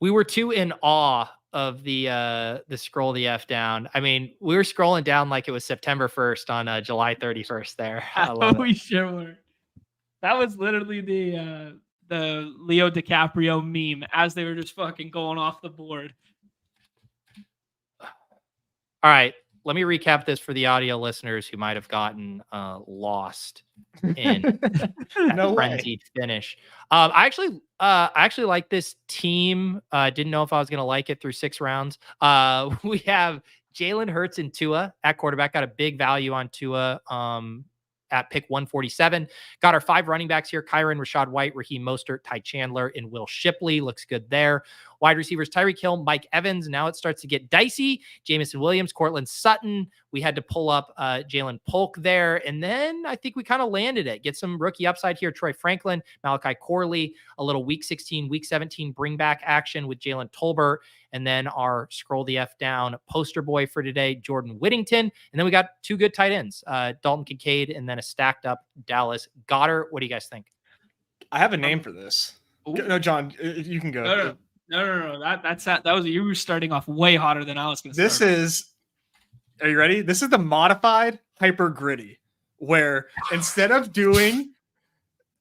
We were too in awe of the scroll the F down. I mean, we were scrolling down like it was September 1st on July 31st there. We sure were. That was literally the Leo DiCaprio meme as they were just fucking going off the board. All right, let me recap this for the audio listeners who might have gotten lost in that frenzied finish. I actually like this team. Didn't know if I was going to like it through 6 rounds. We have Jalen Hurts and Tua at quarterback. Got a big value on Tua at pick 147. Got our 5 running backs here: Kyron, Rashad White, Raheem Mostert, Ty Chandler, and Will Shipley. Looks good there. Wide receivers: Tyreek Hill, Mike Evans. Now it starts to get dicey. Jamison Williams, Cortland Sutton. We had to pull up Jalen Polk there. And then I think we kind of landed it. Get some rookie upside here. Troy Franklin, Malachi Corley, a little week 16, week 17 bring back action with Jalen Tolbert. And then our scroll the F down poster boy for today, Jordan Whittington. And then we got 2 good tight ends, Dalton Kincaid, and then a stacked up Dallas Goedert. What do you guys think? I have a name for this. No, John, you can go. No. That was you were starting off way hotter than I was going to start. Are you ready? This is the modified hyper gritty, where instead of doing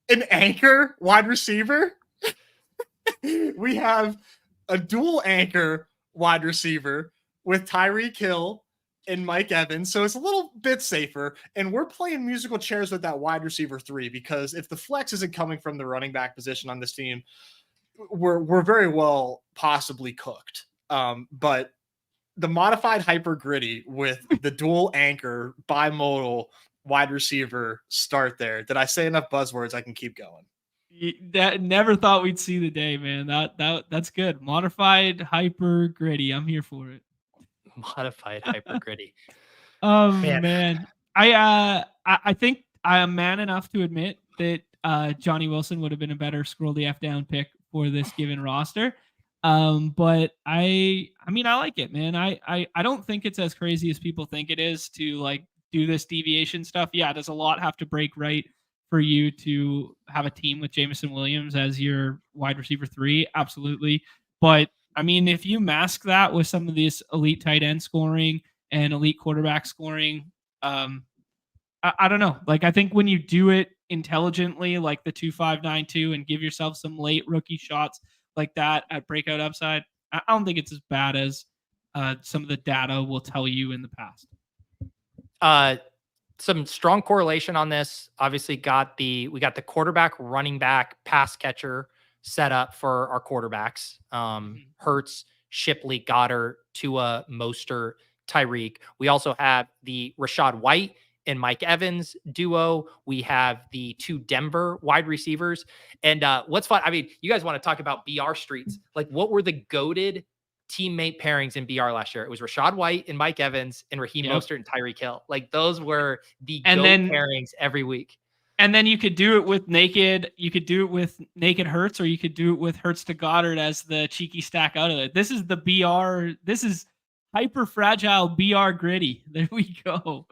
an anchor wide receiver, we have a dual anchor wide receiver with Tyreek Hill and Mike Evans. So it's a little bit safer. And we're playing musical chairs with that wide receiver 3, because if the flex isn't coming from the running back position on this team, we're very well possibly cooked. But the modified hyper gritty with the dual anchor bimodal wide receiver start there. Did I say enough buzzwords? I can keep going. That never thought we'd see the day, man. That's good. Modified hyper gritty. I'm here for it. Modified hyper gritty. Man. I think I am man enough to admit that Johnny Wilson would have been a better scroll the F down pick for this given roster. But I mean, I like it, man. I don't think it's as crazy as people think it is to like do this deviation stuff. Yeah, does a lot have to break right for you to have a team with Jamison Williams as your wide receiver 3? Absolutely. But I mean, if you mask that with some of this elite tight end scoring and elite quarterback scoring, I don't know. Like, I think when you do it intelligently, like the 2-5-9-2, and give yourself some late rookie shots like that at breakout upside, I don't think it's as bad as some of the data will tell you in the past. Some strong correlation on this. Obviously, we got the quarterback, running back, pass catcher set up for our quarterbacks. Hurts, Shipley, Goddard, Tua, Mostert, Tyreek. We also have the Rashad White and Mike Evans duo. We have the 2 Denver wide receivers. And what's fun, I mean, you guys want to talk about BR streets. Like, what were the goated teammate pairings in BR last year? It was Rashad White and Mike Evans and Raheem Mostert and Tyreek Hill. Like, those were the pairings every week. And then you could do it with naked. You could do it with naked Hurts, or you could do it with Hurts to Goddard as the cheeky stack out of it. This is the BR. This is hyper fragile BR gritty. There we go.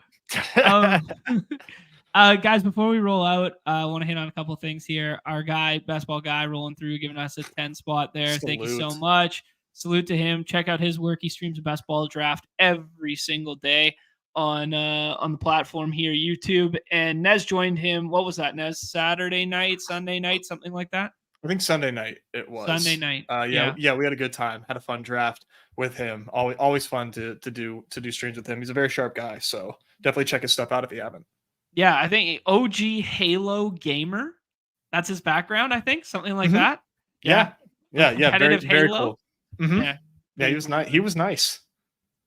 Guys, before we roll out, I want to hit on a couple of things here. Our guy, Best Ball Guy, rolling through, giving us a 10 spot there. Thank you so much. Salute to him. Check out his work. He streams a Best Ball Draft every single day on the platform here, YouTube. And Nez joined him. What was that, Nez? Saturday night, Sunday night, something like that? I think Sunday night it was. Sunday night. Yeah, we had a good time. Had a fun draft with him. Always fun to do streams with him. He's a very sharp guy, so definitely check his stuff out if you haven't. Yeah, I think OG Halo gamer. That's his background, I think. Something like that. Yeah. Very, very Halo. cool. Yeah, he was nice. He was nice.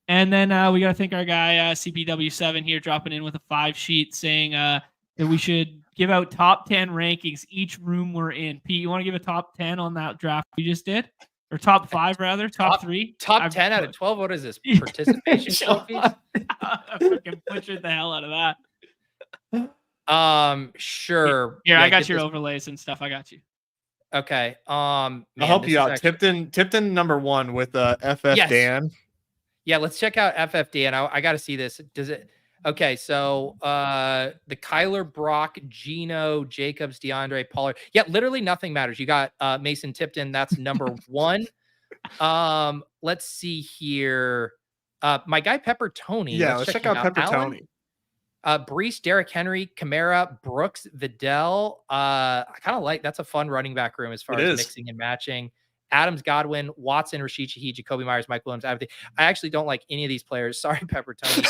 And then we got to thank our guy, CPW7 here, dropping in with a 5 sheet saying that we should give out top 10 rankings each room we're in. Pete, you want to give a top 10 on that draft we just did? Or top 5, rather? Top 3? Top 10 out of 12? What is this? Participation trophies? I fucking butchered the hell out of that. Sure. Here, I got your overlays and stuff. I got you. Okay. I'll help you out. Tipton number 1 with FF Dan. Yeah, let's check out FFD, and I got to see this. Does it? Okay, so the Kyler, Brock, Gino, Jacobs, DeAndre, Pollard. Yeah, literally nothing matters. You got Mason Tipton. That's number 1. Let's see here. My guy Pepper Tony. Yeah, let's check out Pepper Tony. Brees, Derrick Henry, Kamara, Brooks, Vidal. I kind of like that's a fun running back room as far as mixing and matching. Adams, Godwin, Watson, Rashid Shaheed, Jacoby Myers, Mike Williams. I actually don't like any of these players. Sorry, Pepper Tony.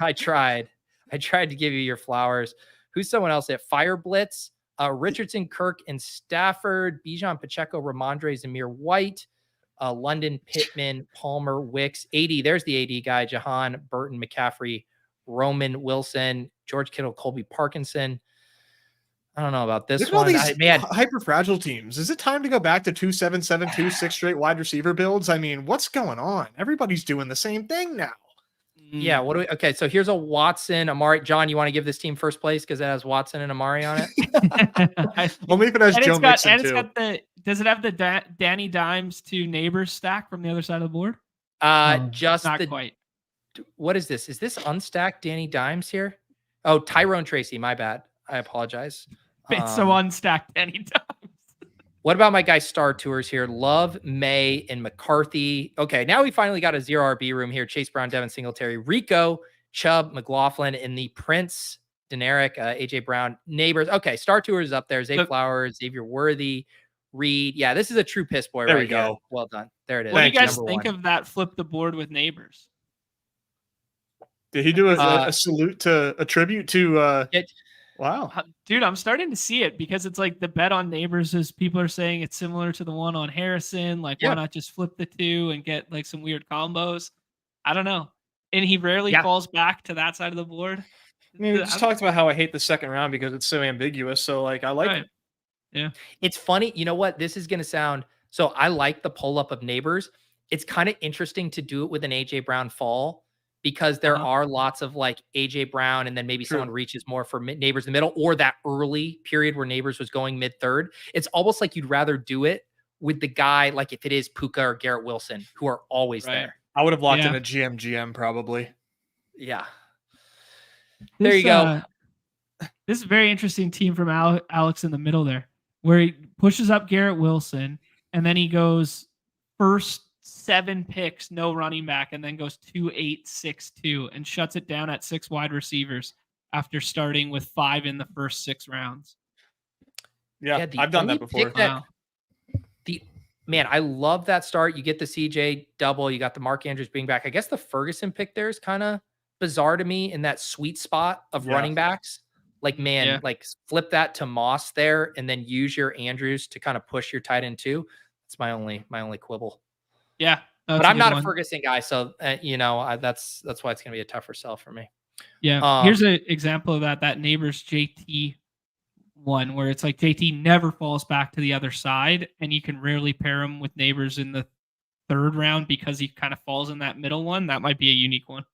I tried to give you your flowers. Who's someone else at Fire Blitz? Richardson, Kirk, and Stafford. Bijan, Pacheco, Ramondre, Zamir White. London, Pittman, Palmer, Wicks. 80. There's the AD guy. Jahan, Burton, McCaffrey, Roman, Wilson, George Kittle, Colby Parkinson. I don't know about this one. All these hyper fragile teams. Is it time to go back to 2-7-7-2 6 straight wide receiver builds? I mean, what's going on? Everybody's doing the same thing now. Yeah. Okay. So here's a Watson, Amari. John, you want to give this team first place because it has Watson and Amari on it? Only if it has Joe Mixon too. Does it have the Danny Dimes to Neighbors stack from the other side of the board? Just not quite. What is this? Is this unstacked Danny Dimes here? Oh, Tyrone Tracy. My bad. I apologize. It's so unstacked Danny Dimes. What about my guy Star Tours here? Love, May, and McCarthy. Okay, now we finally got a 0 RB room here. Chase Brown, Devin Singletary, Rico, Chubb, McLaughlin, and the Prince, Deneric, AJ Brown, Neighbors. Okay, Star Tours is up there. Zay Flowers, Xavier Worthy, Reed. Yeah, this is a true piss boy. There we go. Here. Well done. There it is. What do you guys think of that flip the board with Neighbors? Did he do a salute to a tribute to wow. Dude, I'm starting to see it because it's like the bet on Neighbors is people are saying it's similar to the one on Harrison. Like, why not just flip the 2 and get like some weird combos? I don't know. And he rarely falls back to that side of the board. I mean, we just talked about how I hate the second round because it's so ambiguous. So like, I like it. Yeah. It's funny. You know what? This is going to sound, so I like the pull up of Neighbors. It's kind of interesting to do it with an AJ Brown fall, because there are lots of like AJ Brown and then maybe someone reaches more for Neighbors in the middle, or that early period where Neighbors was going mid-third. It's almost like you'd rather do it with the guy, like if it is Puka or Garrett Wilson, who are always there. I would have locked in a GM probably. Yeah. There you go. This is a very interesting team from Alex in the middle there, where he pushes up Garrett Wilson and then he goes first 7 picks, no running back, and then goes 2-8-6-2 and shuts it down at 6 wide receivers after starting with 5 in the first 6 rounds. Yeah, I've done that before. Man, I love that start. You get the CJ double. You got the Mark Andrews being back. I guess the Ferguson pick there is kind of bizarre to me in that sweet spot of running backs. Like, man, like flip that to Moss there and then use your Andrews to kind of push your tight end too. That's my only quibble. Yeah. But I'm not a Ferguson guy. So, that's why it's going to be a tougher sell for me. Yeah. Here's an example of that Neighbors JT one where it's like JT never falls back to the other side and you can rarely pair him with Neighbors in the 3rd round because he kind of falls in that middle one. That might be a unique one.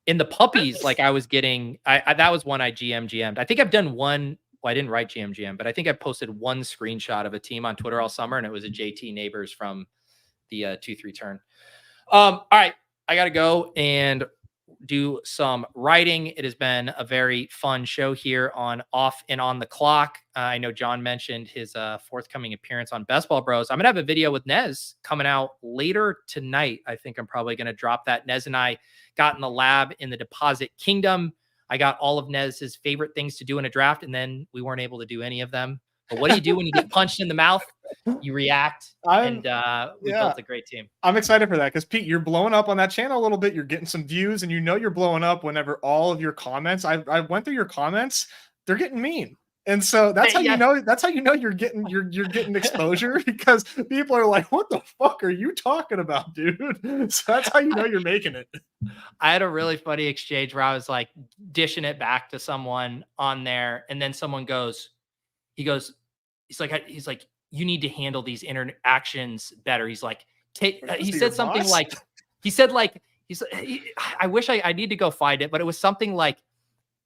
In the puppies, like I was getting, that was one I GM'd. I think I've done one. Well, I didn't write GM, but I think I posted one screenshot of a team on Twitter all summer, and it was a JT Neighbors from the 2-3 turn. All right, I got to go and do some writing. It has been a very fun show here on Off and On the Clock. I know John mentioned his forthcoming appearance on Best Ball Bros. I'm going to have a video with Nez coming out later tonight. I think I'm probably going to drop that. Nez and I got in the lab in the Deposit Kingdom. I got all of Nez's favorite things to do in a draft, and then we weren't able to do any of them. But what do you do when you get punched in the mouth? You react, and we built a great team. I'm excited for that because, Pete, you're blowing up on that channel a little bit. You're getting some views, and you're blowing up whenever all of your comments. I went through your comments; they're getting mean, and so that's how you know. That's how you know you're getting exposure because people are like, "What the fuck are you talking about, dude?" So that's how you know you're making it. I had a really funny exchange where I was like dishing it back to someone on there, and then someone goes, he's like, you need to handle these interactions better. He's like, he said something like, I wish I need to go find it, but it was something like,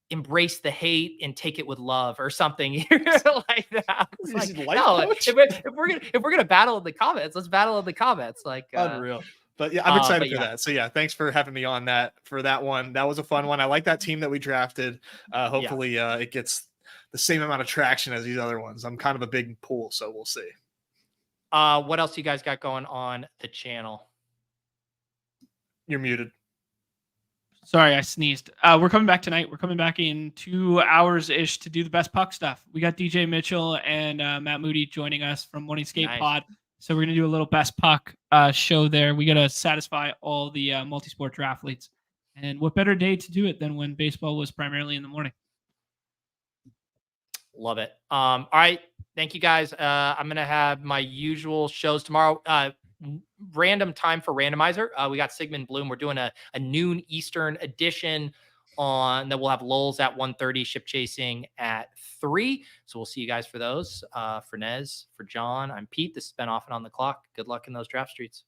embrace the hate and take it with love or something like that. Like, no, if we're gonna battle in the comments, let's battle in the comments. Like, unreal. But yeah, I'm excited for that. So yeah, thanks for having me on for that one. That was a fun one. I like that team that we drafted. Hopefully it gets the same amount of traction as these other ones. I'm kind of a big pool, so we'll see. What else you guys got going on the channel? You're muted. Sorry, I sneezed. We're coming back tonight. We're coming back in 2 hours-ish to do the best puck stuff. We got DJ Mitchell and Matt Moody joining us from Morning Skate Pod. So we're going to do a little best puck show there. We got to satisfy all the multi-sport triathletes. And what better day to do it than when baseball was primarily in the morning? Love it. All right. Thank you, guys. I'm going to have my usual shows tomorrow. Random time for randomizer. We got Sigmund Bloom. We're doing a noon Eastern edition on that. We'll have lulls at 1:30, ship chasing at 3. So we'll see you guys for those. For Nez, for John, I'm Pete. This has been Off and On the Clock. Good luck in those draft streets.